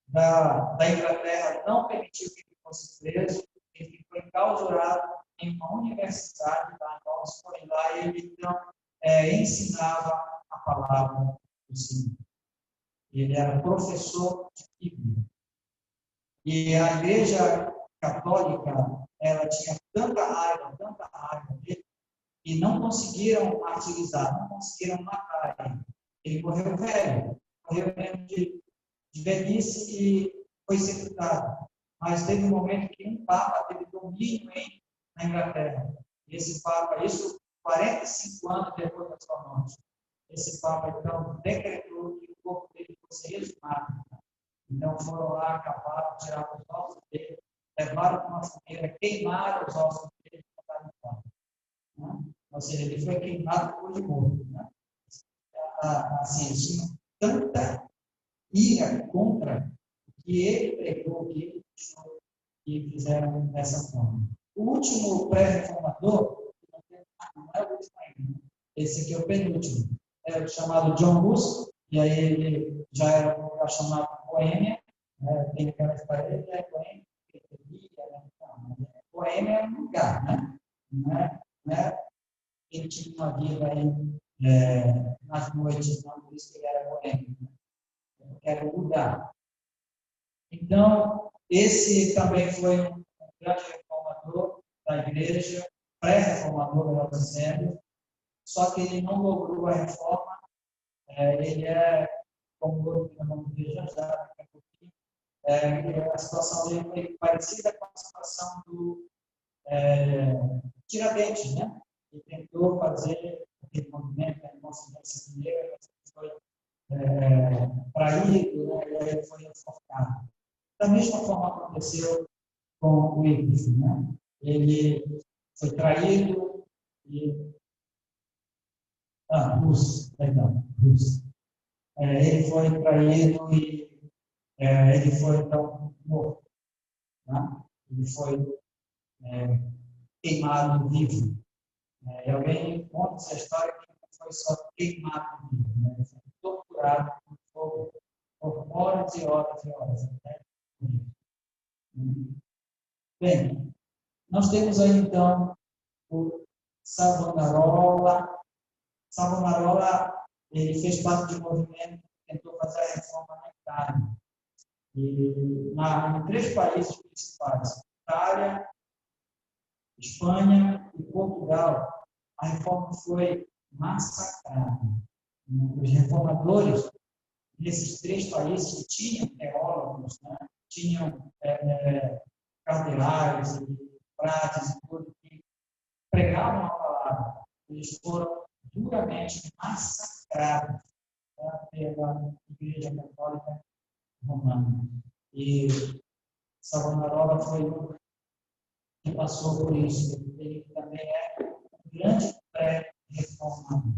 da Inglaterra não permitiu que ele fosse preso. Ele ficou enclausurado em uma universidade lá, então foi lá e ele então ensinava a palavra do Senhor. Ele era professor de Bíblia. E a Igreja Católica, ela tinha tanta raiva dele, e não conseguiram martirizar, não conseguiram matar ele. Ele morreu velho, morreu mesmo de velhice e foi sepultado. Mas teve um momento que um Papa teve domínio na Inglaterra. E esse Papa, isso 45 anos depois da sua morte, esse Papa, então, decretou que o corpo dele fosse exumado. Então, foram lá, acabaram, tiraram os ossos dele, levaram para uma fogueira, queimaram os ossos dele e botaram fora. Né? Ou seja, ele foi queimado depois de morto. Né? Assim, tinha tanta ira contra o que ele pregou, o que ele deixou, e fizeram dessa forma. O último pré-reformador, não é o último ainda, esse aqui é o penúltimo, é o chamado John Hus, e aí ele já era chamado Boêmia, né? Tem aquela história, ele é Boêmia, Boêmia é um lugar, né? Não é? Ele tinha uma vida aí nas noites, não, por isso que ele era Boêmio, né? Era o lugar. Então, esse também foi um grande reformador da igreja, pré-reformador, melhor dizendo, só que ele não logrou a reforma ele é, como eu vamos ver já daqui a pouquinho, a situação dele foi parecida com a situação do Tiradentes, né? Ele tentou fazer aquele movimento, a Consciência Mineira, mas foi traído, né? E aí ele foi enforcado. Da mesma forma aconteceu com o Wycliffe, né? Ele foi traído e... Russo, perdão, Russo. Ele foi traído e ele foi, então, morto. Né? Ele foi queimado vivo. E alguém conta essa história que não foi só queimado vivo, né? Ele foi torturado por fogo por horas e horas e horas. Até bem, nós temos aí, então, o Savonarola. Savonarola, ele fez parte de um movimento que tentou fazer a reforma na Itália. E em 3 países principais, Itália, Espanha e Portugal, a reforma foi massacrada. Os reformadores nesses 3 países que tinham teólogos, né, tinham cardeais e frades e tudo que pregavam a palavra, eles foram duramente massacrados, tá, pela Igreja Católica Romana. E Savonarola foi um que passou por isso. Ele também é um grande pré-reformador.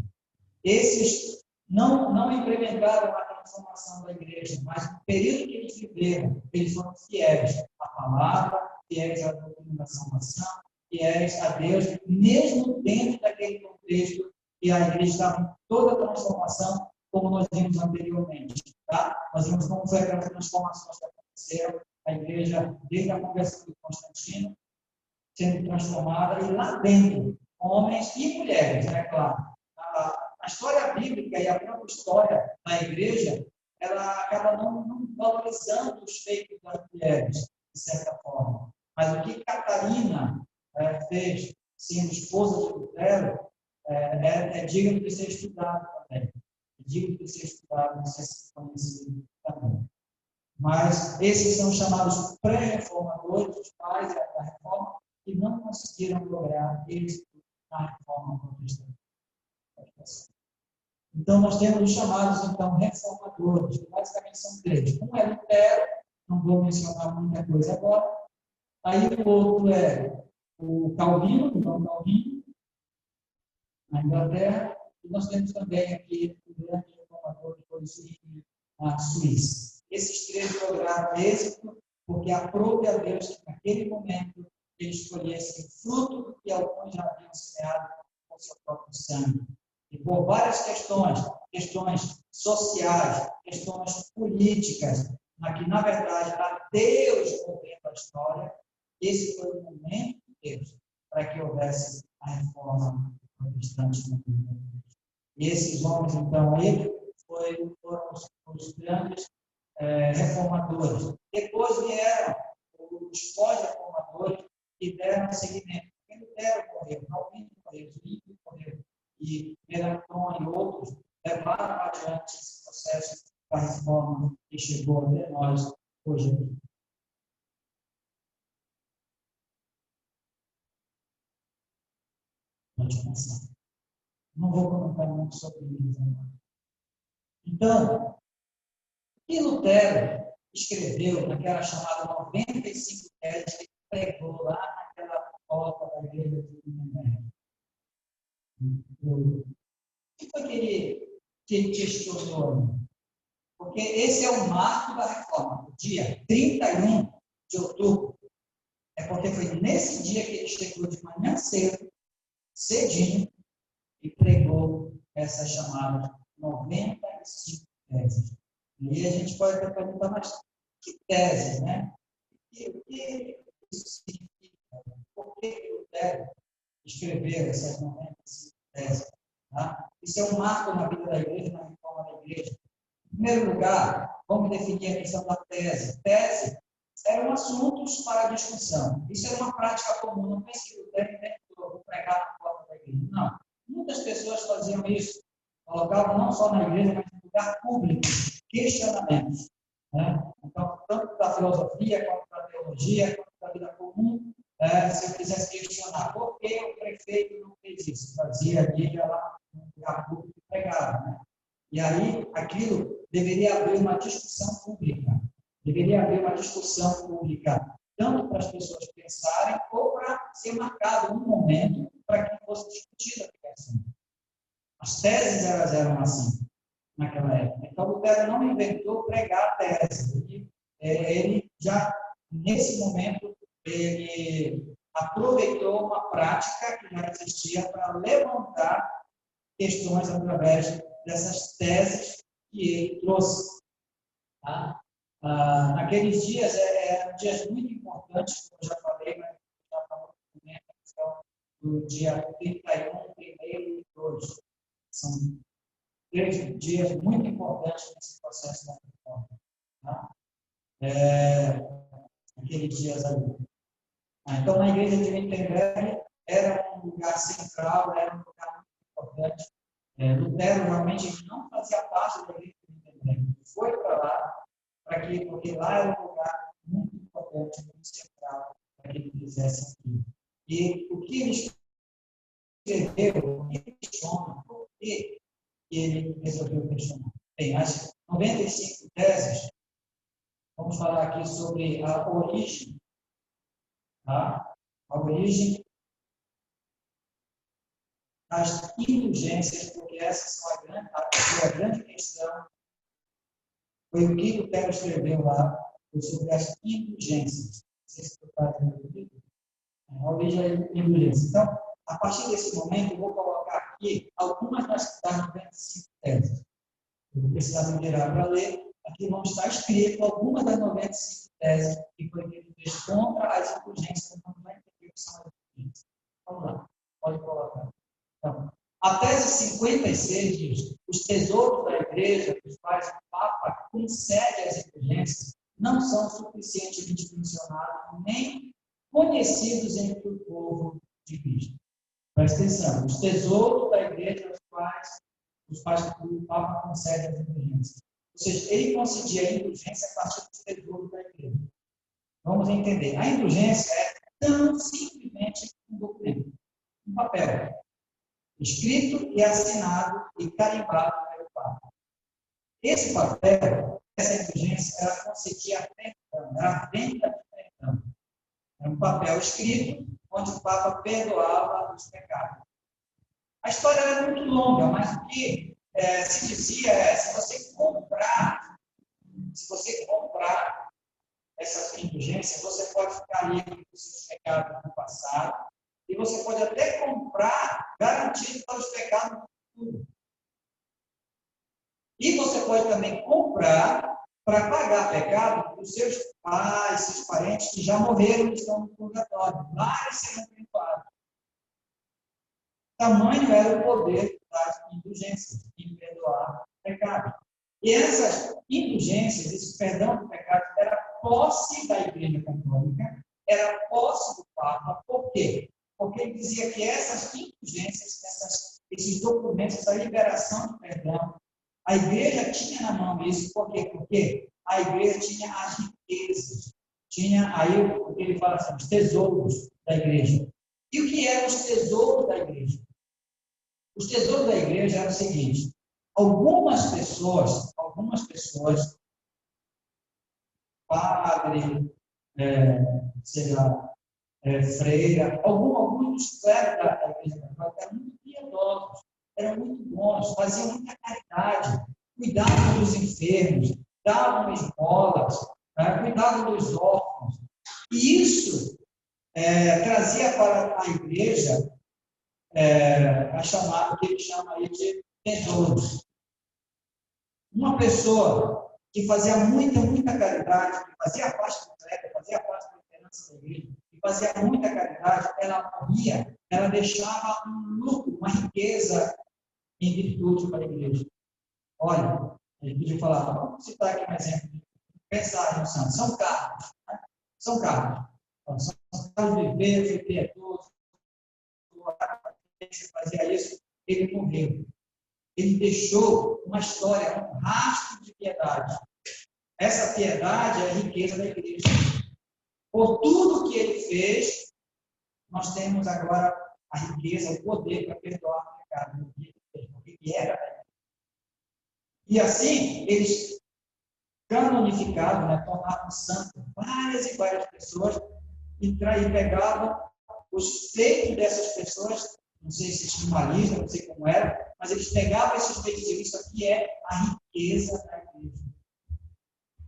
Esses não implementaram a transformação da igreja, mas no período que eles viveram, eles foram fiéis à palavra, fiéis à doutrina da salvação, fiéis a Deus, mesmo dentro daquele contexto que a igreja estava em toda a transformação, como nós vimos anteriormente. Tá? Nós vimos como foi aquelas transformações que aconteceram, a igreja, desde a conversão de Constantino, sendo transformada, e lá dentro, homens e mulheres, né, claro. A história bíblica e a própria história da igreja, ela acaba não valorizando os feitos das mulheres, de certa forma. Mas o que Catarina fez, sendo esposa de Lutero, é digno de ser estudado também. É digno de ser estudado, de ser conhecido também. Mas esses são chamados pré-reformadores, os pais da reforma, que não conseguiram lograr êxito na reforma protestante. Então, nós temos os chamados, então, reformadores, que basicamente são 3. Um é Lutero, não vou mencionar muita coisa agora. Aí o outro é o Calvino, João Calvino, na Inglaterra. E nós temos também aqui o grande reformador que foi na Suíça. Esses 3 lograram êxito, porque aprove a Deus que, naquele momento, eles escolhessem fruto do que alguns já haviam semeado com seu próprio sangue. E por várias questões sociais, questões políticas, que, na verdade, era Deus movendo a história, esse foi o momento de Deus para que houvesse a reforma protestante no mundo. E esses homens, então, foram os grandes reformadores. Depois vieram os pós-reformadores que deram seguimento. Lutero morreu, Calvino morreu, Zwingli morreu, e Melanchthon e outros levaram adiante esse processo da reforma que chegou até nós hoje. Pode passar. Não vou comentar muito sobre isso agora. Então, o que Lutero escreveu naquela chamada 95 teses que pregou lá naquela porta da igreja de Wittenberg? O que foi que ele questionou? Porque esse é o marco da reforma. O dia 31 de outubro. É porque foi nesse dia que ele chegou de manhã cedo, cedinho, e pregou essa chamada 95 teses. E a gente pode até perguntar, mas que teses, né? O que isso significa? Por que Lutero escreveu essas 95 teses? Tá? Isso é um marco na vida da igreja, na reforma da igreja. Em primeiro lugar, vamos definir a questão da tese. Tese eram assuntos para discussão. Isso era uma prática comum. Não pense que Lutero inventou, vou pregar na porta da igreja. Não. Muitas pessoas faziam isso. colocavam não só na igreja, mas no lugar público, questionamentos. Né? Então, tanto da filosofia, quanto da teologia, quanto da vida comum, se eu quisesse questionar por que o prefeito não fez isso, fazia ali lá no lugar público e pregava. Né? E aí, aquilo deveria abrir uma discussão pública. Deveria haver uma discussão pública, tanto para as pessoas pensarem, ou para ser marcado um momento para que fosse discutida a questão. As teses elas eram assim, naquela época. Então, Lutero não inventou pregar a tese. Ele já, nesse momento, ele aproveitou uma prática que já existia para levantar questões através dessas teses que ele trouxe. Tá? Naqueles dias, eram dias muito importantes, como eu já falei, mas já falou do dia 31, 1º e 2. São 3 dias muito importantes nesse processo da reforma. Tá? Aqueles dias ali. Então, na igreja de Wittenberg, era um lugar central, era um lugar muito importante. Lutero realmente não fazia parte da igreja de Wittenberg. Foi para lá, porque lá era um lugar muito importante, muito central, para que ele fizesse aquilo. E o que ele escreveu, o que ele questiona, por que ele resolveu questionar? Bem, as 95 teses, vamos falar aqui sobre a origem. Tá? A origem das indulgências, porque essa é a grande questão. Foi o que Lutero escreveu lá, sobre as indulgências. Não sei se você está entendendo. A origem da indulgência. Então, a partir desse momento, eu vou colocar aqui algumas das 95 teses. Eu vou precisar me virar para ler. Aqui vão estar escrito algumas das 95 teses que foi que ele fez contra as indulgências. Então, vai entender o que são as indulgências. Vamos lá, pode colocar. Então, a tese 56 diz: os tesouros da igreja, dos quais o Papa concede as indulgências, não são suficientemente mencionados nem conhecidos entre o povo de Cristo. Presta atenção: os tesouros da igreja, os quais o Papa concede as indulgências. Ou seja, ele concedia a indulgência a partir dos tesouros da igreja. Vamos entender. A indulgência é tão simplesmente um documento, um papel, escrito e assinado e carimbado pelo Papa. Esse papel, essa indulgência, ela concedia perdão, era a venda de perdão. Era um papel escrito onde o Papa perdoava os pecados. A história era muito longa, mas o que se dizia é: se você comprar essas indulgências, você pode ficar livre dos seus pecados no passado, e você pode até comprar garantido para os pecados no futuro. E você pode também comprar para pagar pecado dos seus pais, seus parentes que já morreram e estão no purgatório. Lá eles serão perdoados. Tamanho era o poder das indulgências, em perdoar pecado. E essas indulgências, esse perdão do pecado, era posse da Igreja Católica, era posse do Papa. Por quê? Porque ele dizia que essas indulgências, esses documentos, essa liberação de perdão, a igreja tinha na mão isso. Por quê? Porque a igreja tinha as riquezas, tinha aí o que ele fala assim, os tesouros da igreja. E o que eram os tesouros da igreja? Os tesouros da igreja eram o seguinte: algumas pessoas, padre, sei lá, freira, alguns dos clérigos da igreja católica eram muito piedosos, eram muito bons, faziam muita caridade, cuidavam dos enfermos, davam esmolas, cuidavam dos órfãos. E isso trazia para a igreja que ele chama aí de tesouros. Uma pessoa que fazia muita caridade, que fazia parte do clero, fazia parte da liderança da igreja, que fazia muita caridade, ela morria, ela deixava um lucro, uma riqueza em virtude para a igreja. Olha, ele podia falar, vamos citar aqui um exemplo, pensar no santo, São Carlos. Né? São Carlos. Então, São Carlos viveu, foi piedoso, fazia isso, ele morreu. ele deixou uma história, um rastro de piedade. Essa piedade é a riqueza da igreja. Por tudo que ele fez, nós temos agora a riqueza, o poder para perdoar o pecado, porque ele era da igreja. E assim, eles canonificavam, né, tornavam santos várias e várias pessoas e pegavam os feitos dessas pessoas, não sei se estimalismo, não sei como era, mas eles pegavam esses feitos e diziam, isso aqui é a riqueza da igreja.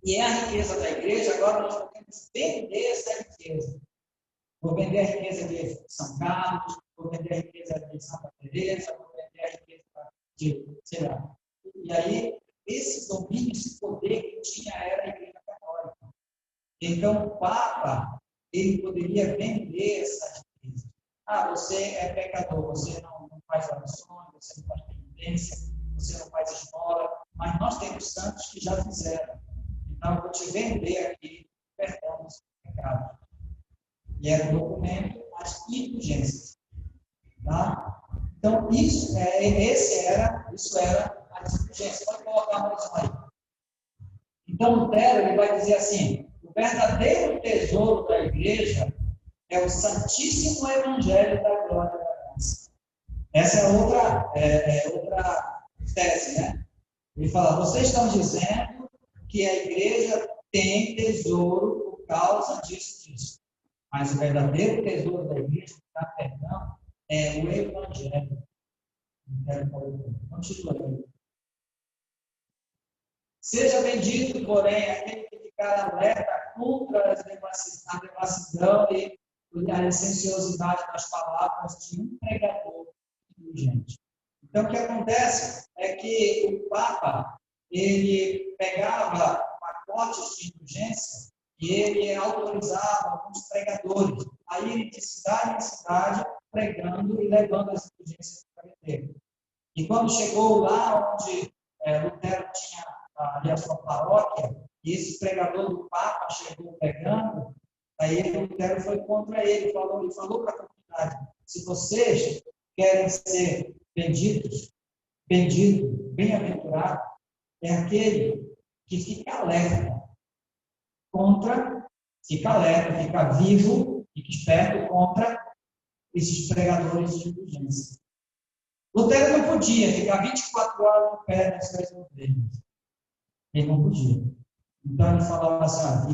E é a riqueza da igreja, agora nós podemos vender essa riqueza. Vou vender a riqueza de São Carlos, vou vender a riqueza de Santa Teresa, vou vender a riqueza de, sei lá. E aí, esse domínio, esse poder que tinha era a igreja católica. Então, o Papa, ele poderia vender essa riqueza. Ah, você é pecador, você não faz orações, você não faz penitência, você não faz esmola, mas nós temos santos que já fizeram. Então, eu vou te vender aqui perdão dos pecados. E era um documento, as indulgências. Tá? Então, isso era as indulgências. Pode colocar mais uma aí. Então, Lutero ele vai dizer assim, o verdadeiro tesouro da igreja é o Santíssimo Evangelho da Glória da Graça. Essa é outra tese, né? Ele fala, vocês estão dizendo que a igreja tem tesouro por causa disso. Mas o verdadeiro tesouro da igreja, que dá perdão, é o Evangelho. Continua aí. Seja bendito, porém, aquele que ficar alerta contra a devassidão e a licenciosidade das palavras de um pregador indulgente. Então, o que acontece é que o Papa, ele pegava pacotes de indulgência e ele autorizava alguns pregadores a irem de cidade em cidade pregando e levando as indulgências para o pregador. E quando chegou lá onde Lutero tinha ali a sua paróquia, e esse pregador do Papa chegou pregando, aí Lutero foi contra ele, falou para a comunidade, se vocês querem ser benditos, bem-aventurado, é aquele que fica alerta, fica vivo, fica esperto contra esses pregadores de indulgência. Lutero não podia ficar 24 horas no pé das suas ovelhas. Ele não podia. Então ele falava assim,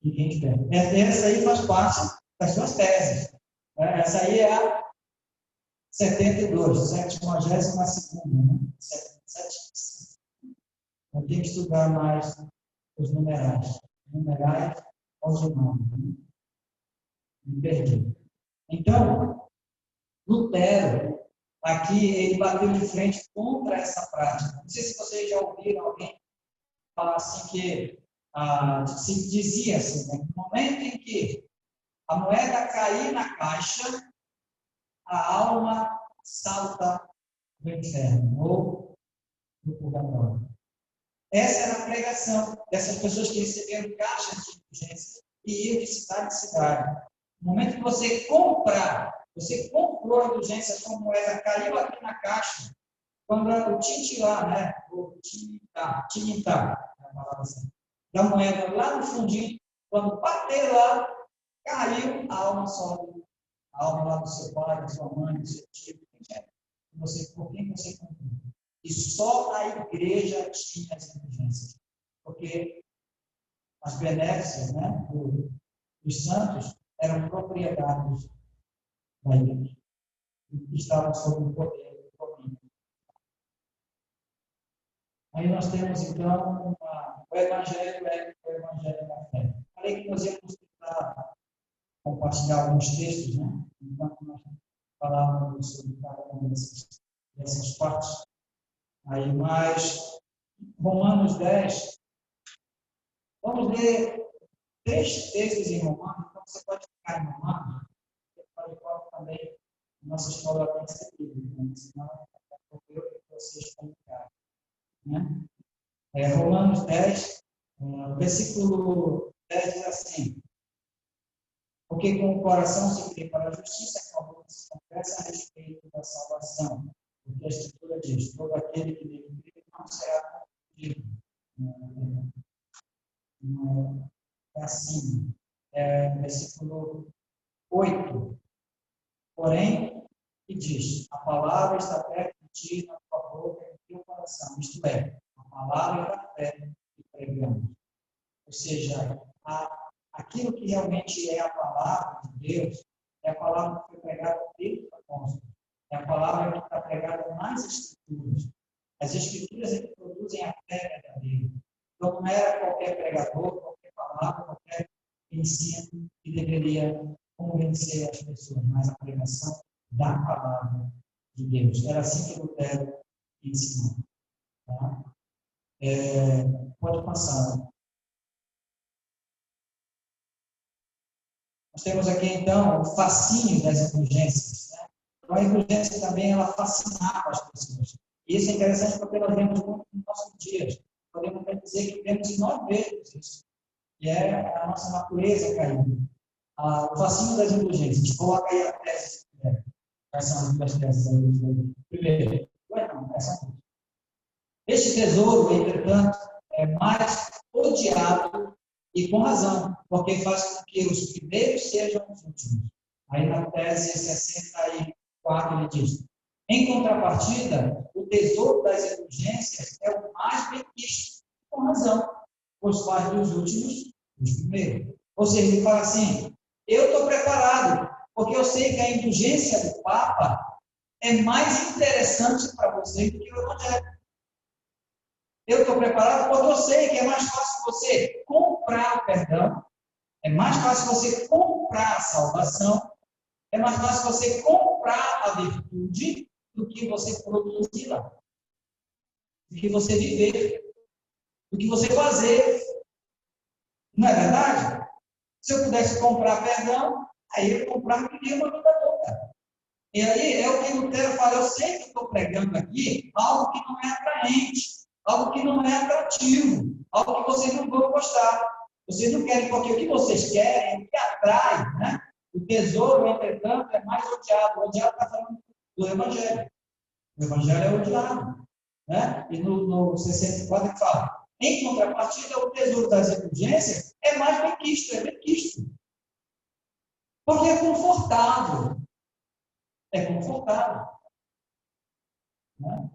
fiquem espertos. Essa aí faz parte das suas teses. Essa aí é a 72, 72ª, né? Eu tenho que estudar mais os numerais. Numerais ordinados. Né? Me perdi. Então, Lutero, aqui, ele bateu de frente contra essa prática. Não sei se vocês já ouviram alguém falar assim que se dizia assim, né? No momento em que a moeda cair na caixa, a alma salta do inferno ou do purgatório. Essa era a pregação dessas pessoas que receberam caixas de indulgência e iam de cidade em cidade. No momento que você comprou a indulgência, a sua moeda caiu aqui na caixa, quando o tintilá, né? O tinitá, da moeda lá no fundinho, quando bater lá, caiu, a alma sobe. A alma lá do seu pai, da sua mãe, do seu tio, por quem você comprou. E só a igreja tinha as indulgências. Porque as benéficas, né, dos santos eram propriedades da igreja. E estavam sob o poder do domínio. Aí nós temos, então, o Evangelho da fé. Falei que nós íamos tentar compartilhar alguns textos, né? Enquanto nós falávamos sobre cada uma dessas partes. Aí, mais Romanos 10. Vamos ler 3 textos em Romanos, então você pode ficar em Romanos, você pode também, nossa escola tem que ser bíblica, né? Senão eu e vocês vão ficar. Né? Romanos 10, versículo 10 diz assim, porque com o coração se crê para a justiça, com a boca se confessa a respeito da salvação. Porque porque a Escritura diz: todo aquele que nele crê não será confundido. Não é assim. Versículo 8. Porém, que diz: a palavra está perto de ti, na tua boca e no teu coração. Isto é, a palavra da fé que pregamos. Ou seja, aquilo que realmente é a palavra de Deus é a palavra que foi pregada pelos apóstolos. É a palavra que está pregada nas Escrituras. As Escrituras é que produzem a fé verdadeira. Então, não era qualquer pregador, qualquer palavra, qualquer ensino que deveria convencer as pessoas, mas a pregação da palavra de Deus. Era assim que Lutero ensinou. Tá? Pode passar. Nós temos aqui, então, o fascínio das indulgências. Né? Então, a indulgência também, ela fascinava as pessoas. E isso é interessante porque nós vemos muito nos nossos dias. Podemos dizer que vemos em nós mesmos isso. E é a nossa natureza caída. O fascínio das indulgências. Coloca aí a tese. Quais são as duas teses aí? Primeiro, este tesouro, entretanto, é mais odiado e com razão, porque faz com que os primeiros sejam os últimos. Aí na tese 64 ele diz: em contrapartida, o tesouro das indulgências é o mais benquisto, com razão, pois faz dos últimos os primeiros. Ou seja, ele fala assim: eu estou preparado, porque eu sei que a indulgência do Papa é mais interessante para vocês do que o Evangelho. Eu estou preparado porque eu sei que é mais fácil você comprar o perdão, é mais fácil você comprar a salvação, é mais fácil você comprar a virtude do que você produzi-la, do que você viver, do que você fazer. Não é verdade? Se eu pudesse comprar perdão, aí eu comprava uma vida toda. E aí é o que Lutero fala: eu sei que estou pregando aqui algo que não é atraente, algo que não é atrativo, algo que vocês não vão gostar. Vocês não querem, porque o que vocês querem, o que atrai, né? O tesouro, entretanto, é mais odiado. O odiado está falando do Evangelho. O Evangelho é odiado. Né? E no 64 ele fala: em contrapartida, o tesouro das indulgências é mais benquisto, é benquisto. Porque é confortável. É confortável. Né?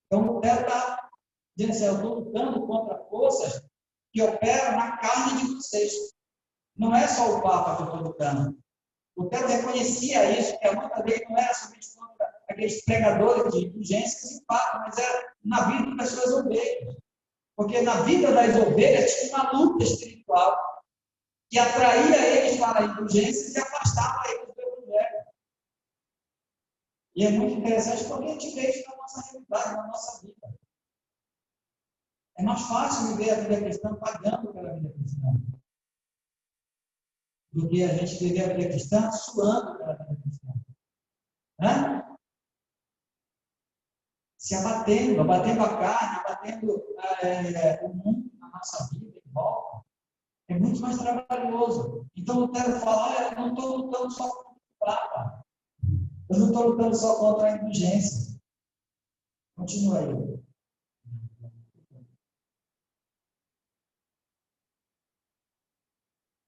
Então, o Lutero está dizendo assim: eu estou lutando contra forças que operam na carne de vocês. Não é só o Papa que eu estou lutando. O Lutero reconhecia isso, que a luta dele não era somente contra aqueles pregadores de indulgências e Papa, mas era na vida das suas ovelhas. Porque na vida das ovelhas tinha uma luta espiritual que atraía eles para indulgências e afastava eles do Evangelho. E é muito interessante porque a gente vê isso na nossa realidade, na nossa vida. É mais fácil viver a vida cristã pagando pela vida cristã do que a gente viver a vida cristã suando pela vida cristã. Né? Se abatendo a carne, abatendo o mundo na nossa vida em volta. É muito mais trabalhoso. Então, eu quero falar: eu não estou lutando só contra o Papa. Eu não estou lutando só contra a indulgência. Continua aí.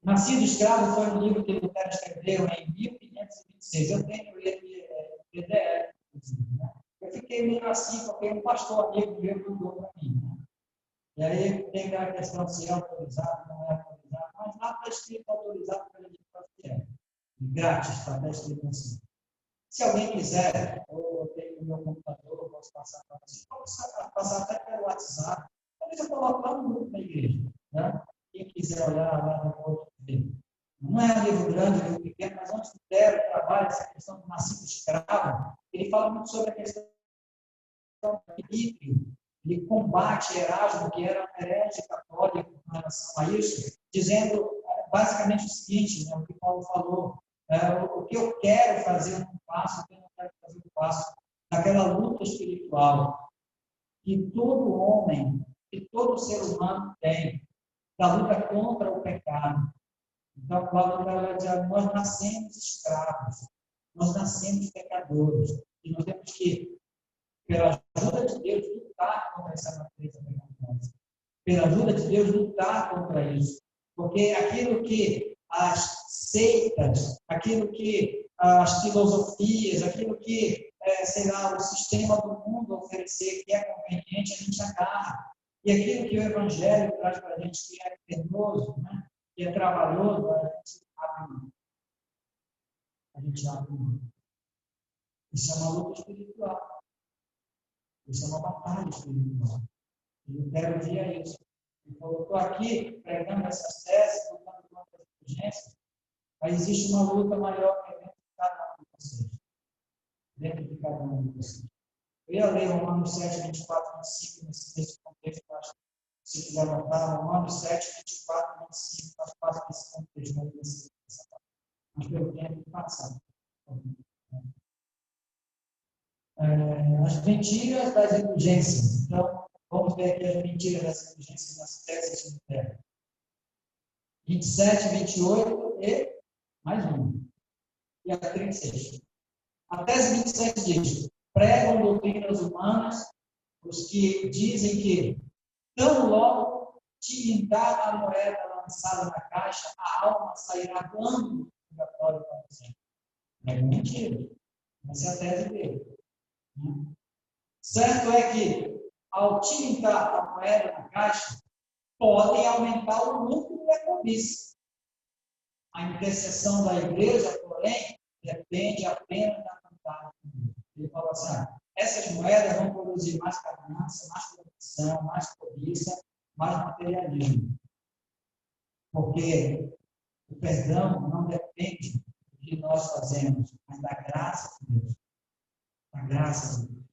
Nascido Escravo foi um livro que Lutero escreveu em 1526. Eu tenho ele PDF, inclusive. Né? Eu fiquei meio assim, porque um pastor amigo meu mandou para mim. Né? E aí tem aquela questão se é autorizado, não é autorizado, mas lá está escrito autorizado pela gente, grátis, está até escrito assim. Se alguém quiser, eu tenho o meu computador, eu posso passar para você, posso passar até pelo WhatsApp, talvez eu coloque lá no grupo da igreja. Né? Quem quiser olhar lá depois, ver. Não é um livro grande, um livro pequeno, mas onde Lutero trabalha essa questão do nascido escravo, ele fala muito sobre a questão do arbítrio. Ele combate Erasmo, que era um herege católico com relação a isso, dizendo basicamente o seguinte, né, o que Paulo falou: o que eu quero fazer, eu não faço; o que eu não quero fazer, eu faço. Naquela luta espiritual que todo homem, que todo ser humano tem, da luta contra o pecado. Então, Paulo vai dizer: nós nascemos escravos, nós nascemos pecadores, e nós temos que pela ajuda de Deus, lutar contra essa natureza pecaminosa. Pela ajuda de Deus, lutar contra isso. Porque aquilo que as seitas, aquilo que as filosofias, aquilo que, sei lá, o sistema do mundo oferecer, que é conveniente, a gente agarra. E aquilo que o Evangelho traz para a gente, que é penoso, né? Que é trabalhoso, a gente abre mão. A gente abre mão. Isso é uma luta espiritual. Isso é uma batalha espiritual. E Lutero via isso. Ele falou, estou aqui pregando essas teses, lutando contra as urgências, mas existe uma luta maior que dentro de cada um de vocês. Dentro de cada um de vocês. Eu ia ler Romanos 7, 24, 25, nesse contexto, acho que se quiser anotar, Romanos 7, 24, 25, faz parte desse contexto, mas pelo tempo passado. As mentiras das indulgências. Então, vamos ver aqui as mentiras das indulgências nas teses de Lutero. 27, 28 e mais uma. E a 36. A tese 27 diz: pregam doutrinas humanas os que dizem que, tão logo tilintada a moeda lançada na caixa, a alma sairá voando do purgatório para sempre. É mentira. Essa é a tese dele. Certo é que, ao tilintar a moeda na caixa, podem aumentar o lucro da cobiça. A intercessão da igreja, porém, depende apenas da vontade de Deus. Ele fala assim, essas moedas vão produzir mais ganância, mais corrupção, mais cobiça, mais materialismo. Porque o perdão não depende do que nós fazemos, mas da graça de Deus. Da graça de Deus.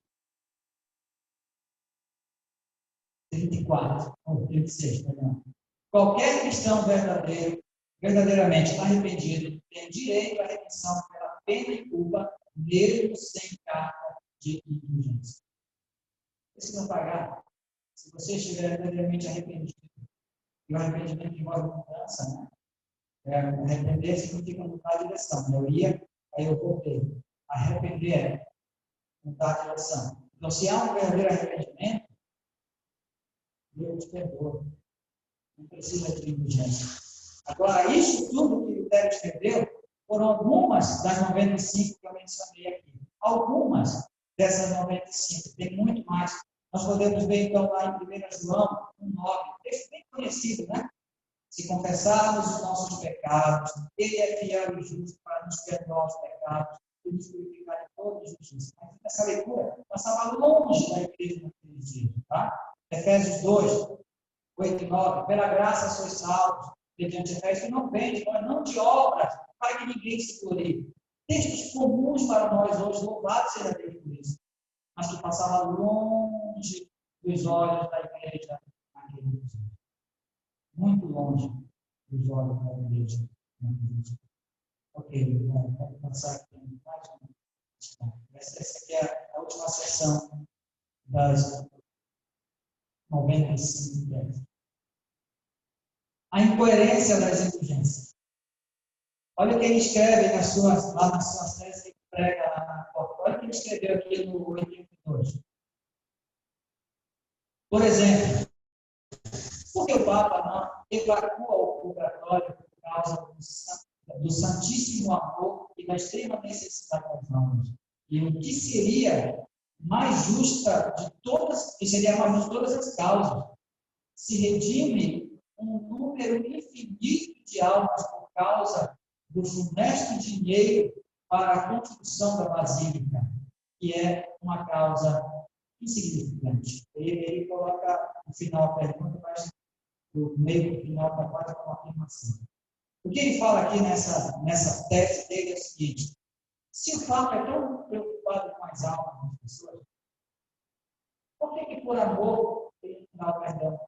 34, ou 36, perdão. Qualquer cristão verdadeiramente arrependido, tem direito à remissão pela pena e culpa, mesmo sem carta de indulgência. Precisa pagar. Se você estiver verdadeiramente arrependido, e o arrependimento envolve mudança, né? Arrepender significa mudar a direção. Eu ia, aí eu voltei. Arrepender é mudar a direção. Então, se há um verdadeiro arrependimento, Deus perdoa. Não precisa de indulgência. Agora, isso tudo que o Lutero escreveu foram algumas das 95 que eu mencionei aqui. Algumas dessas 95. Tem muito mais. Nós podemos ver, então, lá em 1 João 1,9. Texto bem conhecido, né? Se confessarmos os nossos pecados, Ele é fiel e justo para nos perdoar os pecados e nos purificar de toda injustiça. Mas essa leitura passava longe da igreja naqueles dias, tá? Efésios 2, 8 e 9. Pela graça sois salvos, mediante a fé que não vem de nós, não de obras, para que ninguém se glorie. Textos comuns para nós hoje, louvado seja Deus por isso, mas que passava longe dos olhos da igreja naquele dia. Muito longe dos olhos da igreja naquele dia. Ok, vamos passar aqui mais uma. Essa aqui é a última sessão das 95 teses. A incoerência das indulgências. Olha o que ele escreve lá nas suas teses que prega lá na porta. Olha o que ele escreveu aqui no 82. Por exemplo, por que o Papa não evacua o purgatório por causa do santíssimo amor e da extrema necessidade das almas? E o que seria mais justa de todas, que seria mais justa de todas as causas, se redime um número infinito de almas por causa do funesto dinheiro para a construção da basílica, que é uma causa insignificante. Ele coloca no final a pergunta, mas no meio do final está quase como afirmação. O que ele fala aqui nessa tese dele é o seguinte: se o Papa é tão preocupado com as almas das pessoas, por que por amor ele não dá o perdão?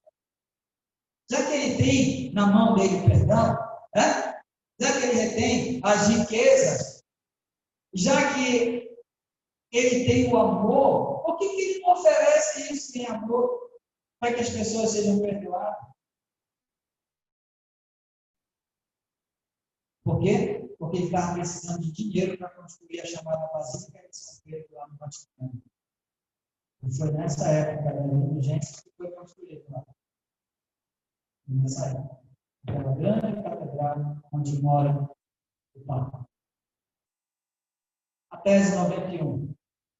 Já que ele tem na mão dele o perdão, né? Já que ele retém as riquezas, já que ele tem o amor, por que ele não oferece isso em amor para que as pessoas sejam perdoadas? Por quê? Porque ele estava precisando de dinheiro para construir a chamada Basílica de São Pedro lá no Vaticano. E foi nessa época da indulgência que foi construído lá. Nessa época. Aquela grande catedral onde mora o Papa. A tese 91.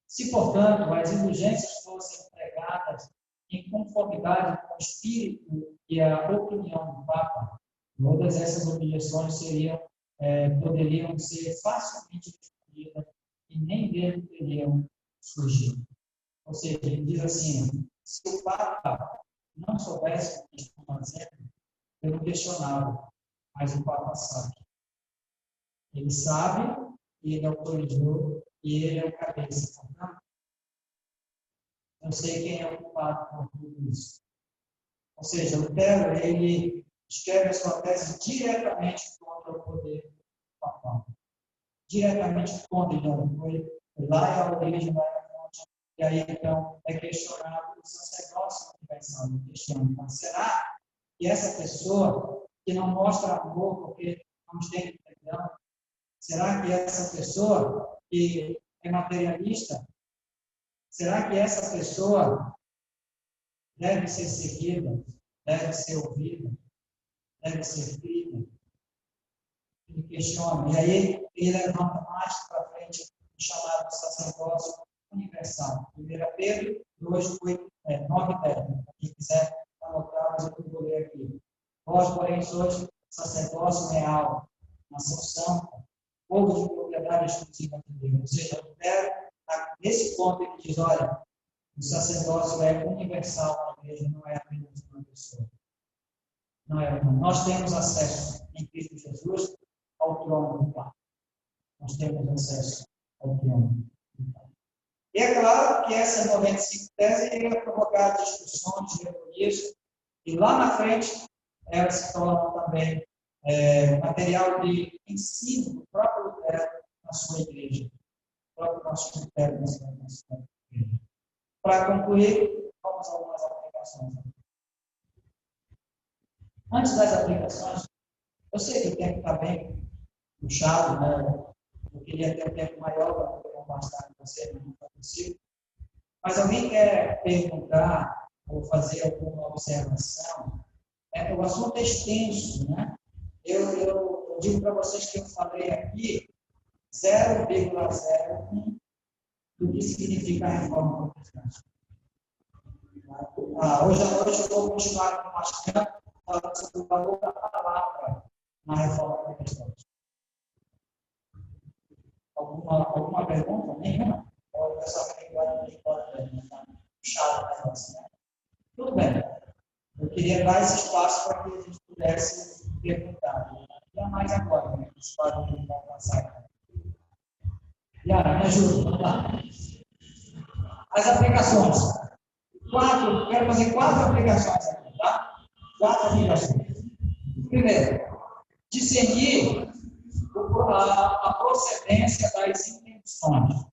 Se, portanto, as indulgências fossem empregadas em conformidade com o espírito e a opinião do Papa, todas essas objeções poderiam ser facilmente respondidas e nem dele teriam surgido. Ou seja, ele diz assim, se o Papa não soubesse o que estão fazendo, eu não questionava, mas o Papa sabe. Ele sabe, e ele autorizou, e ele é o cabeça. Portanto, eu sei quem é o culpado por tudo isso. Ou seja, Lutero, ele escreve a sua tese diretamente contra o poder papal. Diretamente contra, então, foi lá é a origem, lá é a fonte, e aí, então, é questionado o sacerdócio universal. Questiona, será que essa pessoa que não mostra amor porque não tem perdão, será que essa pessoa que é materialista, será que essa pessoa deve ser seguida, deve ser ouvida, deve ser crida? Ele questiona, e aí ele levanta mais para frente o chamado sacerdócio universal. 1 Pedro 2, 9 e 10. Quem quiser anotar, mas eu vou ler aqui. Vós, porém, sois sacerdócio real, nação santa, povo de propriedade exclusiva de Deus. Ou seja, Lutero, nesse ponto, ele diz, olha, o sacerdócio é universal na igreja, não é apenas uma pessoa. Não é uma. Nós temos acesso em Cristo Jesus ao trono do Pai. Nós temos acesso ao trono do Pai. E é claro que essa 95 tese iria provocar discussões, teorias, e lá na frente ela se torna também material de ensino do próprio Lutero na sua igreja. O próprio nosso Lutero na sua igreja. Para concluir, vamos a algumas aplicações. Antes das aplicações, eu sei que o tempo está bem puxado, né? Eu queria ter um tempo maior para poder compartilhar com você, mas não foi possível. Mas alguém quer perguntar ou fazer alguma observação? O assunto é extenso, né? Eu digo para vocês que eu falei aqui 0,01 do que significa a reforma protestante. Hoje à noite eu vou continuar compartilhando, falando sobre o valor da palavra na reforma protestante. Alguma pergunta? Nenhuma? O pessoal que tem que puxar o negócio, né? Tudo bem. Eu queria dar esse espaço para que a gente pudesse perguntar. E mais agora, né? Vocês podem passar. Yara, me ajuda, vamos lá. As aplicações. Quero fazer 4 aplicações aqui, tá? 4 aplicações. Primeiro, discernir a procedência das intenções.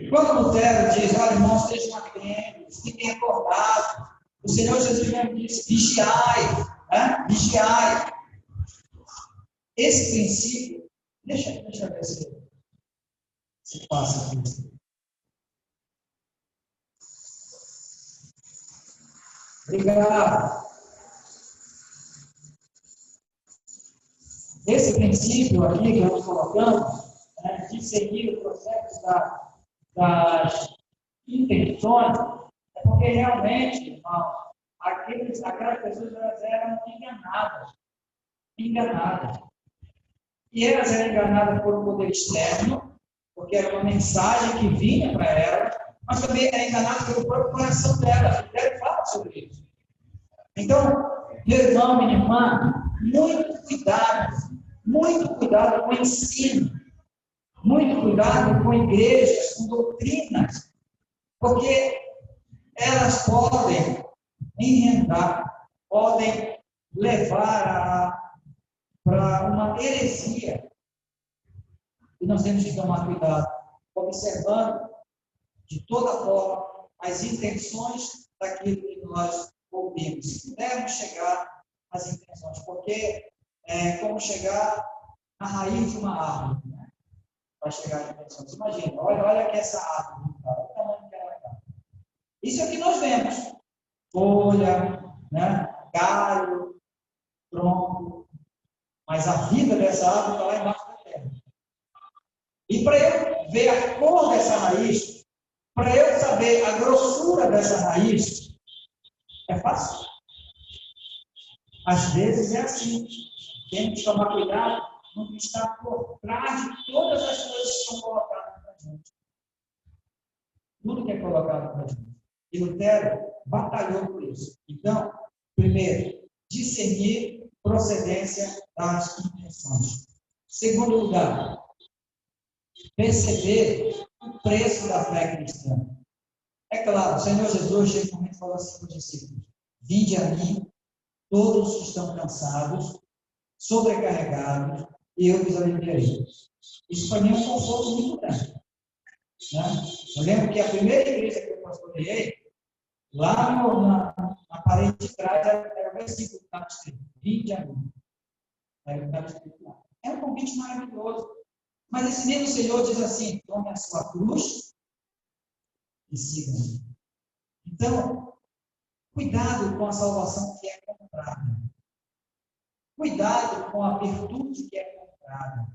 Quando Lutero diz, olha, irmãos, estejam atentos, fiquem acordados, o Senhor Jesus mesmo disse, vigiai, né? Vigiai. Esse princípio, deixa eu ver se passa aqui. Obrigado. Esse princípio aqui que nós colocamos, né, de seguir o processo das intenções, é porque realmente, irmão, aquelas pessoas elas eram enganadas. E elas eram enganadas por um poder externo, porque era uma mensagem que vinha para elas, mas também era enganada pelo próprio coração delas. Ele fala sobre isso. Então, meu irmão, minha irmã, muito cuidado com o ensino, muito cuidado com igrejas, com doutrinas, porque elas podem enredar, podem levar para uma heresia. E nós temos que tomar cuidado, observando de toda forma as intenções daquilo que nós ouvimos. Se pudermos chegar às intenções, porque é como chegar na raiz de uma árvore, né? Para chegar às intenções. Imagina, olha que essa árvore, olha o tamanho que ela está. Isso é o que nós vemos. Folha, né? Galho, tronco. Mas a vida dessa árvore está lá embaixo da terra. E para eu ver a cor dessa raiz, para eu saber a grossura dessa raiz, é fácil? Às vezes é assim. Temos que tomar cuidado no que está por trás de todas as coisas que são colocadas para a gente. Tudo que é colocado para a gente. E Lutero batalhou por isso. Então, primeiro, discernir procedência das intenções. Segundo lugar, perceber o preço da fé cristã. É claro, o Senhor Jesus chega um momento e falou assim para os discípulos: vinde a mim, todos que estão cansados, sobrecarregados, e eu vos aliviarei. Isso para mim é um conforto muito grande. Né? Eu lembro que a primeira igreja que eu pastoreei, lá na parede de trás, era o versículo que estava escrito: vinde a mim. É um convite maravilhoso. Mas esse mesmo Senhor diz assim: tome a sua cruz e siga-me. Então, cuidado com a salvação que é comprada. Cuidado com a virtude que é comprada.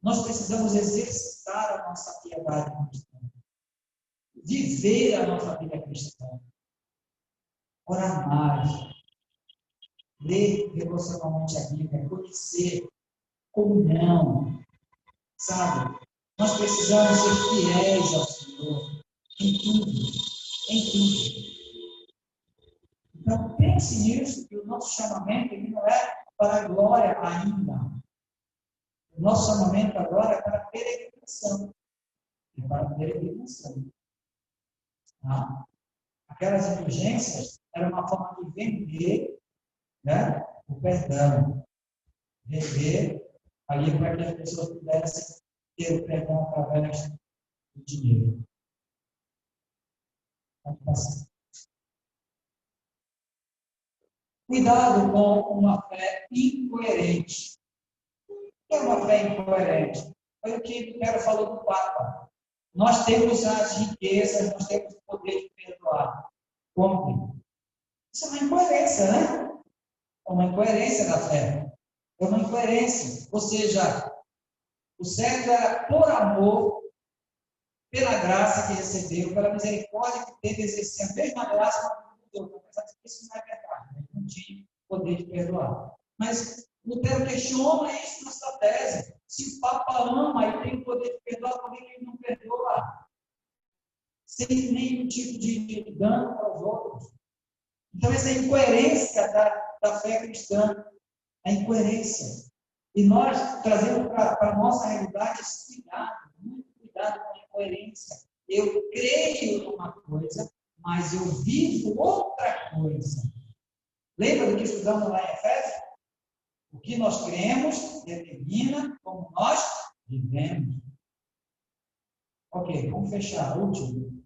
Nós precisamos exercitar a nossa piedade cristã. Viver a nossa vida cristã. Orar mais. Ler devocionalmente a Bíblia. Conhecer. Comunhão. Sabe? Nós precisamos ser fiéis ao Senhor. Em tudo. Em tudo. Então, pense nisso, que o nosso chamamento ele não é para a glória ainda. O nosso chamamento agora é para a peregrinação. É para a peregrinação. Tá? Aquelas indulgências eram uma forma de vender, né, o perdão. Vender ali para que as pessoas pudessem ter o perdão através do dinheiro. Cuidado com uma fé incoerente. O que é uma fé incoerente? Foi o que Lutero falou do Papa. Nós temos as riquezas, nós temos o poder de perdoar. Como? Isso é uma incoerência, né? É uma incoerência da fé. É uma incoerência. Ou seja, o certo era, por amor, pela graça que recebeu, pela misericórdia que teve, exercer a mesma graça que o apesar de que isso não é verdade. Ele não tinha poder de perdoar. Mas Lutero questiona isso nessa tese. Se o Papa ama e tem o poder de perdoar, por que ele não perdoa? Sem nenhum tipo de dano para os outros. Então, essa é a incoerência da fé cristã. A incoerência. E nós trazemos para a nossa realidade esse cuidado, muito cuidado com a incoerência. Eu creio numa coisa, mas eu vivo outra coisa. Lembra do que estudamos lá em Efésios? O que nós cremos determina como nós vivemos. Ok, vamos fechar. Último.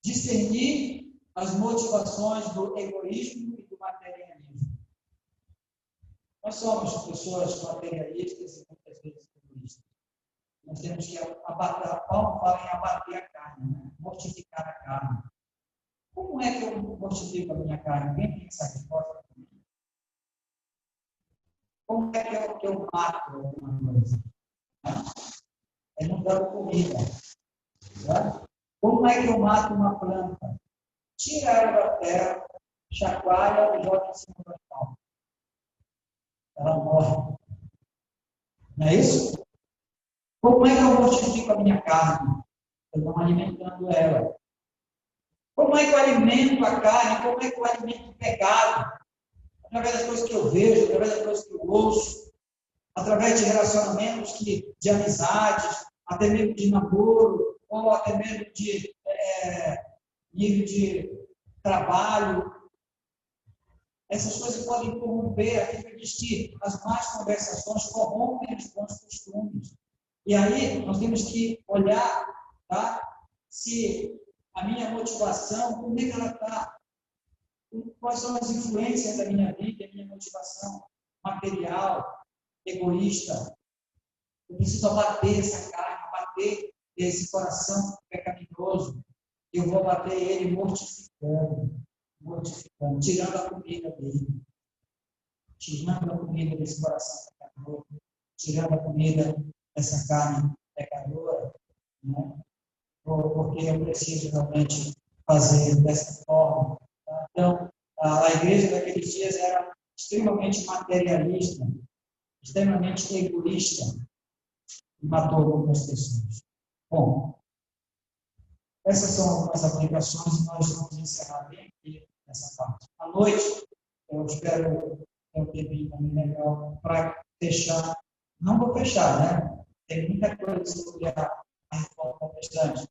Discernir as motivações do egoísmo e do materialismo. Nós somos pessoas materialistas e muitas vezes egoístas. Nós temos que abater. Paulo fala em abater a carne, né? Mortificar a carne. Como é que eu mortifico a minha carne? Quem tem essa resposta? Como é que eu mato alguma coisa? É não dando comida. Né? Como é que eu mato uma planta? Tira ela da terra, chacoalha e joga em cima do chão. Ela morre. Não é isso? Como é que eu mortifico a minha carne? Eu estou alimentando ela. Como é que eu alimento a carne? Como é que eu alimento o pecado? Através das coisas que eu vejo, através das coisas que eu ouço, através de relacionamentos de amizades, até mesmo de namoro, ou até mesmo de nível de trabalho. Essas coisas podem corromper. A Bíblia diz que as más conversações corrompem os bons costumes. E aí nós temos que olhar, tá? Se a minha motivação, como é que ela está? Quais são as influências da minha vida, da minha motivação material, egoísta? Eu preciso abater essa carne, abater esse coração pecaminoso. eu vou bater ele mortificando, tirando a comida dele, tirando a comida desse coração pecador, tirando a comida dessa carne pecadora, né? Porque eu preciso realmente fazer dessa forma. Tá? Então, a igreja daqueles dias era extremamente materialista, extremamente egoísta, e matou muitas pessoas. Bom, essas são algumas aplicações e nós vamos encerrar bem aqui nessa parte. À noite, eu espero ter um tempinho também legal para fechar. Não vou fechar, né? Tem muita coisa sobre a reforma protestante,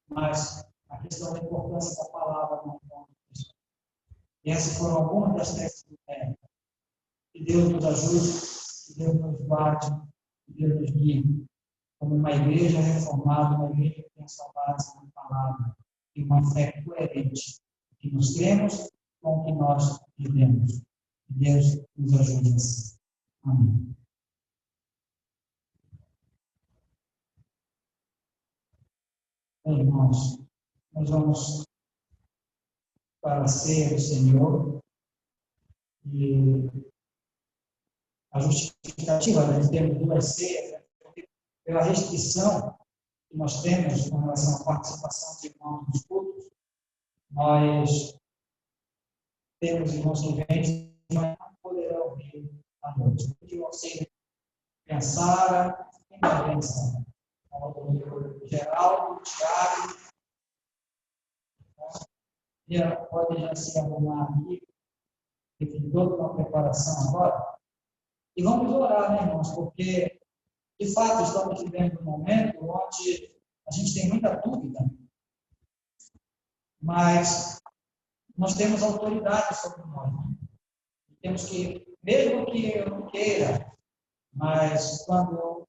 mas a questão da importância da palavra na reforma protestante. E essas foram algumas das teses do tema. Que Deus nos ajude, que Deus nos guarde, que Deus nos guie. Como uma igreja reformada, uma igreja que tem sua base na palavra e uma fé coerente, que nos cremos com o que nós vivemos. Que Deus nos ajude assim. Amém. Bem, irmãos, nós vamos para a ceia do Senhor e a justificativa, nós temos duas ceias, pela restrição que nós temos com relação à participação de irmãos nos cultos, nós temos irmãos que vêm, mas não poderão vir à noite. Porque você pensar, quem vai pensar? O Geraldo, o Thiago, pode já se arrumar aqui, que tem toda uma preparação agora. E vamos orar, né, irmãos? Porque de fato, estamos vivendo um momento onde a gente tem muita dúvida, mas nós temos autoridade sobre nós. Né? Temos que, mesmo que eu não queira, mas quando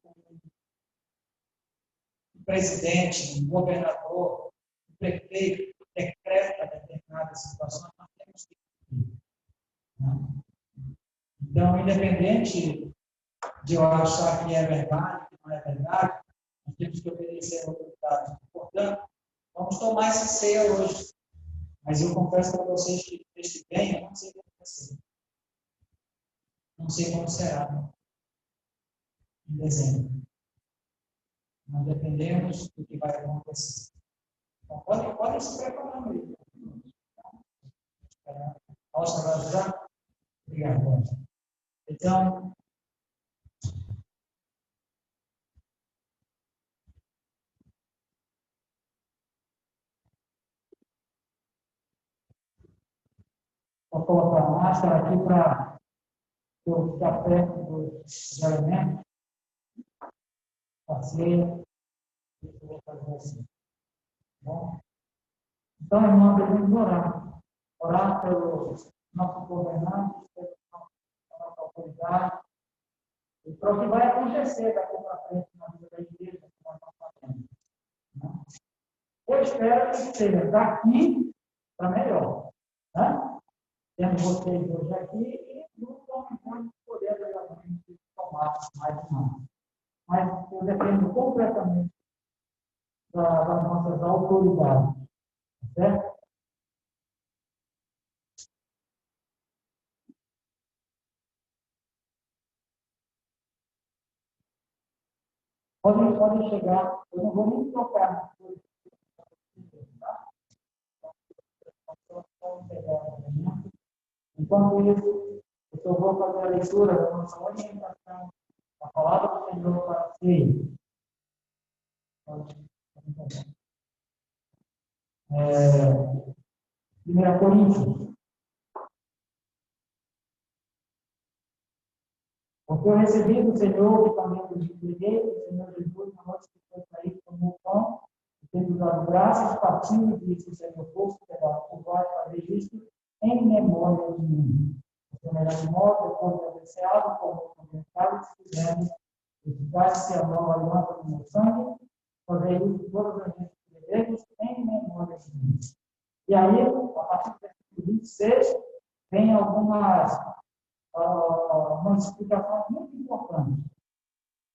um presidente, um governador, um prefeito decreta determinadas situações, nós temos que cumprir. Né? Então, independente de eu achar que é verdade, que não é verdade, nós temos que obedecer a autoridade. Portanto, vamos tomar essa ceia hoje. Mas eu confesso para vocês que este bem, eu não sei como vai ser. Não sei como será em dezembro. Nós dependemos do que vai acontecer. Então, podem se preparar mesmo. Posso ajudar? Obrigado. Então, vou colocar a máscara aqui para eu ficar perto dos elementos. Passei. Eu vou fazer assim. Bom? Então, irmão, devemos orar. Orar pelo nosso governante, pela nossa autoridade, e para o que vai acontecer daqui para frente na vida da igreja que nós estamos fazendo. Né? Eu espero que seja daqui para melhor. Né? Temos vocês hoje aqui e não tomem muito poder de tomar mais uma. Mas eu dependo completamente das nossas autoridades. Certo? Podem chegar, eu não vou nem trocar nas coisas. Tá? Enquanto isso, eu só vou fazer a leitura da nossa orientação, a palavra do Senhor para a ceia. 1 Coríntios. Porque eu recebi do Senhor, que também vos entreguei, do Senhor Jesus, na noite que foi saído como o pão, e tendo dado graças, partindo e disse: o Senhor fosse pedaço por vós, fazer isto em memória de mim. De semelhante modo, depois de haver ceado, como comentários fizemos, edificar-se a nova aliança do meu sangue, fazer isso todas as vezes que bebermos em memória de mim. E aí, a partir do versículo 26, vem algumas uma explicação muito importante.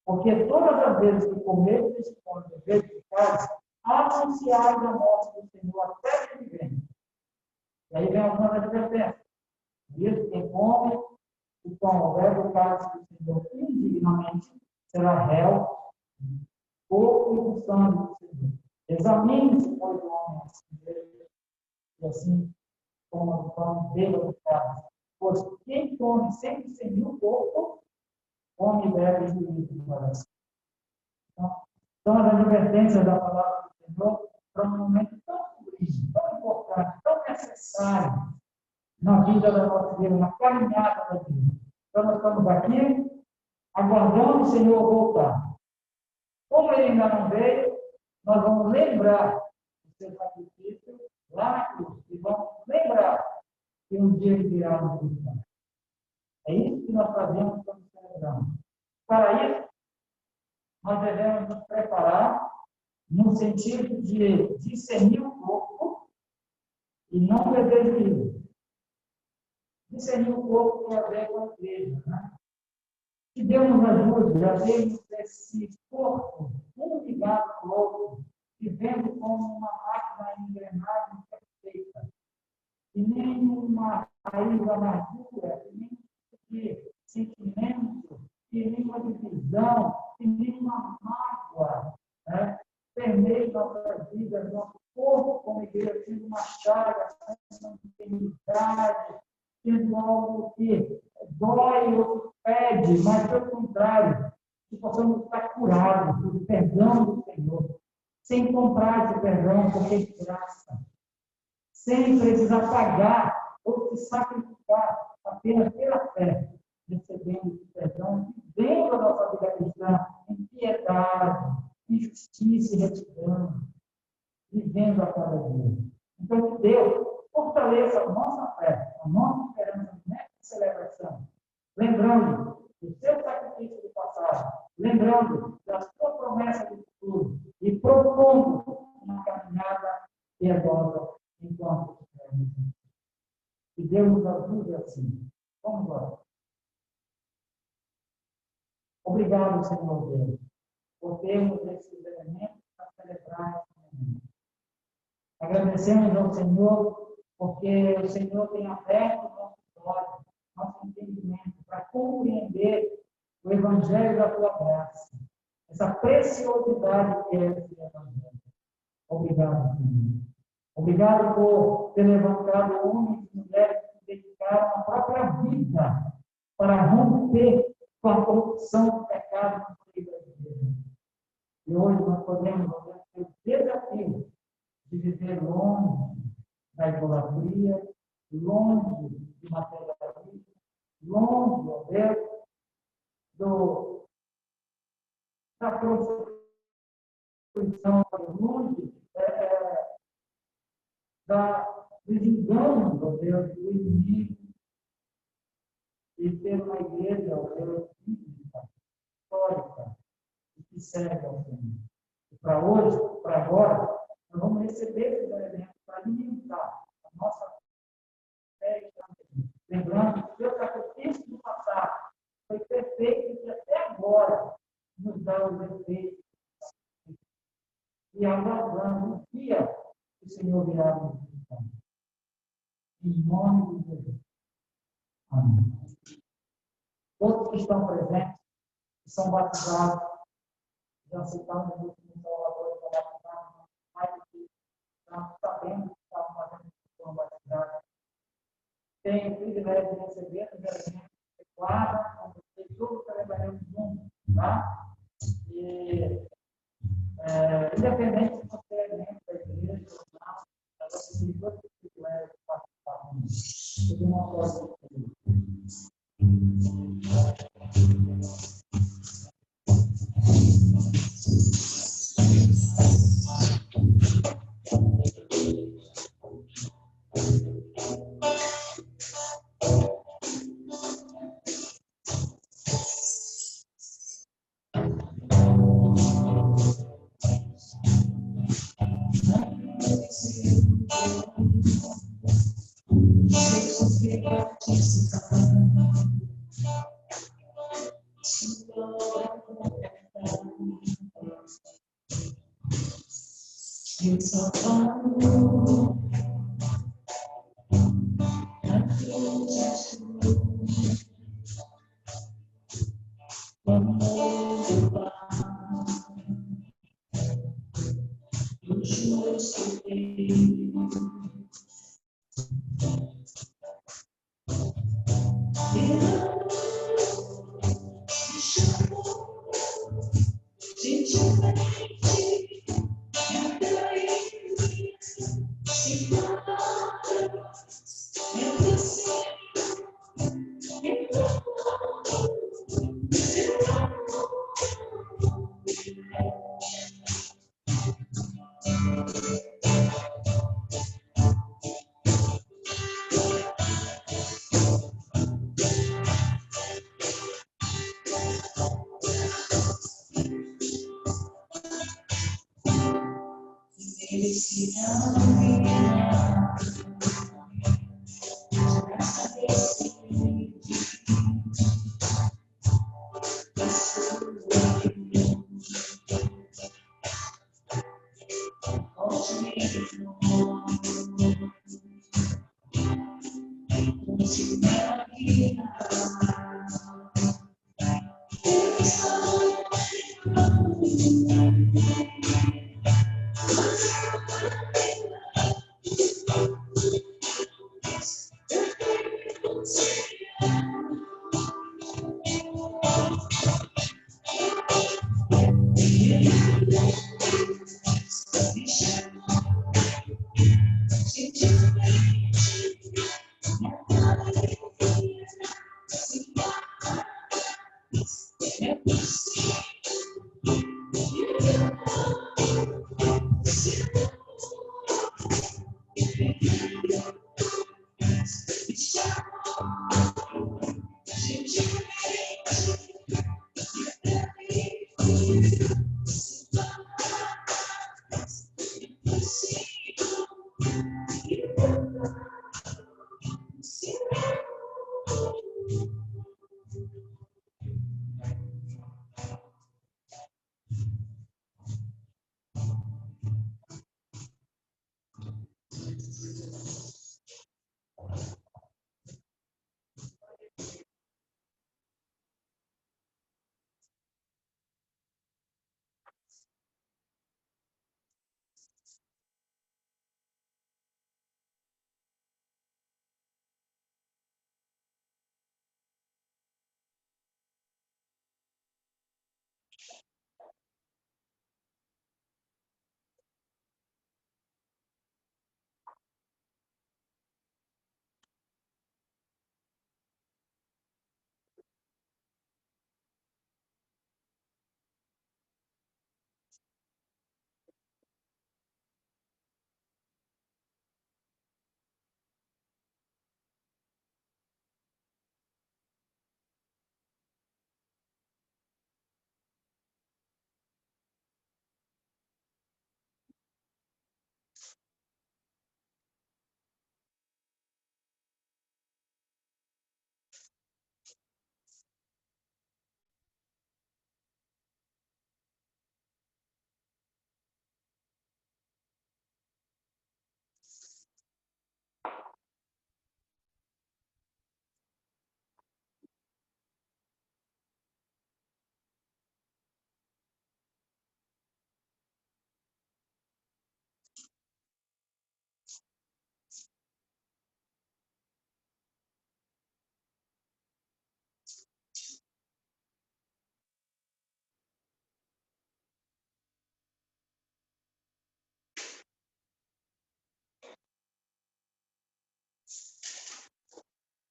Porque todas as vezes que comeres esse pão e beberes de cálice, anunciar a morte do Senhor até que ele venha. E aí vem algumas advertências. Isso, quem come e conversa o caso do Senhor indignamente será réu, corpo e do sangue do Senhor. Examine-se, pois, o homem e assim como o pão beba do cálice. Pois quem come sem discernir o corpo, come e bebe juízo do coração. Então, são as advertências da palavra do Senhor para um momento tão sublime, tão importante, tão necessário na vida da nossa vida, na caminhada da vida. Então, nós estamos aqui, aguardando o Senhor voltar. Como ele ainda não veio, nós vamos lembrar do seu sacrifício lá na cruz. E vamos lembrar que um dia ele virá no cristão. É isso que nós fazemos quando celebramos. Para isso, nós devemos nos preparar no sentido de discernir o corpo e não beber juízo. Discernir o corpo tem a ver com a igreja, né? Que Deus nos ajude a termos esse corpo um ligado ao outro, vivendo como uma máquina engrenagem perfeita. E nenhuma raiz amargura, nenhum sentimento, e nenhuma divisão, e nenhuma mágoa, né? Permeia nossas vidas, nosso corpo como igreja, sendo uma chaga, sendo enfermidade, sendo algo que dói ou que pede, mas pelo contrário, que possamos estar curados pelo perdão do Senhor, sem comprar esse perdão, porque é de graça, sem precisar pagar ou se sacrificar, apenas pela fé, recebendo esse perdão, vivendo a nossa vida cristã em piedade, em justiça e retidão, vivendo a cada dia. Então, que Deus fortaleça a nossa fé, a nossa esperança nessa celebração, lembrando do seu sacrifício do passado, lembrando da sua promessa do futuro e propondo uma caminhada piedosa enquanto estivermos. Que Deus nos ajude assim. Vamos embora. Obrigado, Senhor Deus, por termos esses elementos para celebrar esse momento. Agradecemos ao Senhor, porque o Senhor tem aberto nossos olhos, nosso entendimento, para compreender o Evangelho da Tua graça, essa preciosidade que é esse Evangelho. Obrigado, Senhor. Obrigado por ter levantado homens e mulheres que dedicaram a própria vida para romper com a corrupção do pecado no meio da igreja. E hoje nós podemos ter o desafio de viver longe da idolatria, longe de materialismo, longe, ó Deus, da prostituição, longe dos enganos, ó Deus, do inimigo, e ter uma igreja, ó Deus, bíblica, histórica, e que serve ao Senhor. E para hoje, para agora, nós vamos receber esses elementos para alimentar a nossa fé. Lembrando que o seu sacrifício do passado foi perfeito e até agora nos dá os efeitos. E aguardando o dia que o Senhor virá nos visitar. Em nome de Jesus. Amém. Todos que estão presentes, que são batizados, já aceitaram o último Salvador e batizados, mais do que estão sabendo que estavam fazendo a batizada. Tenho o privilégio de receber os elementos que guardam, com vocês, todos trabalhando juntos, tá? E, independente se você é membro da igreja ou não, você tem todo o privilégio de participar conosco. Eu tenho uma coisa para de São Paulo, na cruz o amor do Pai, do justo Deus. Me chamou de diferente, me atraí, se para, me aproxima, me tocou, se tocou. Felicidade, graça desse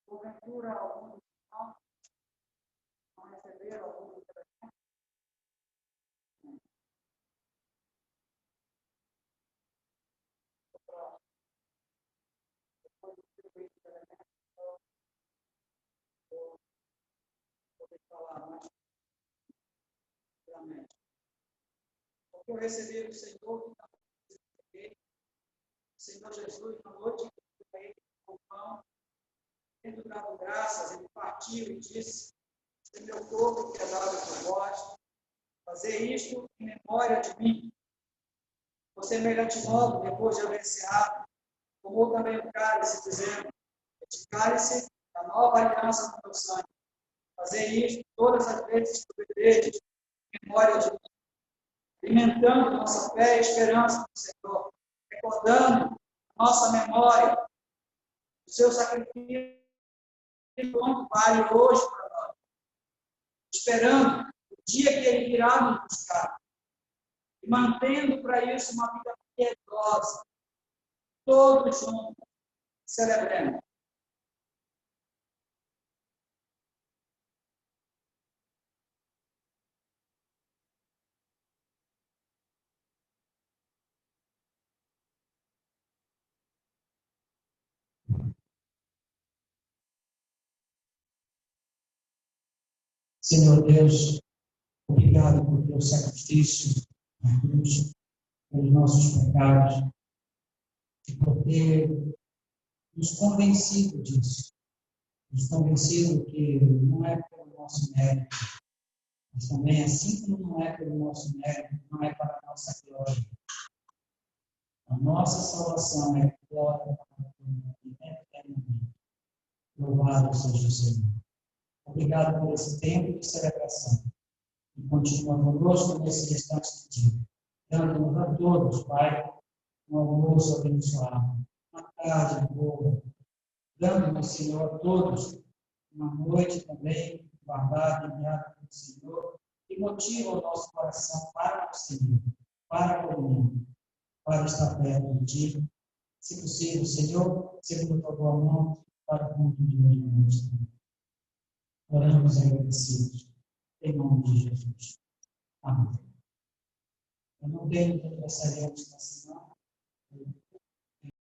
Porventura, algum dos irmãos não receberam algum dos presentes? Depois de distribuir os elementos, eu vou falar mais rapidamente. O que eu recebi do Senhor, o Senhor Jesus, na noite que eu caí com pão, tendo dado graças, ele partiu e disse: "Este é meu corpo que é dado por vós, fazer isto em memória de mim." Por semelhante modo, depois de haver ceado, tomou também o cálice, dizendo: este cálice da nova aliança com o meu sangue. Fazer isto todas as vezes que beberdes, em memória de mim, alimentando nossa fé e esperança no Senhor, recordando nossa memória, o seu sacrifício, quanto vale hoje para nós, esperando o dia que Ele virá nos buscar, e mantendo para isso uma vida piedosa, todos juntos, celebrando. Senhor Deus, obrigado por teu sacrifício na cruz, pelos nossos pecados, e por ter nos convencido disso, nos convencido que não é pelo nosso mérito, mas também, assim como não é pelo nosso mérito, não é para a nossa glória. A nossa salvação é glória para eternamente. Louvado seja o Senhor. Obrigado por esse tempo de celebração. E continua conosco nesse restante do dia, dando-nos a todos, Pai, um almoço abençoado, uma tarde boa, dando-nos, Senhor, a todos uma noite também guardada, enviada pelo Senhor, que motiva o nosso coração para o Senhor, para a comunhão, para estar perto de Ti. Se possível, Senhor, segundo a Tua mão, para o culto de hoje à noite. Oramos agradecidos, em nome de Jesus. Amém. Eu não tenho que passaremos na semana.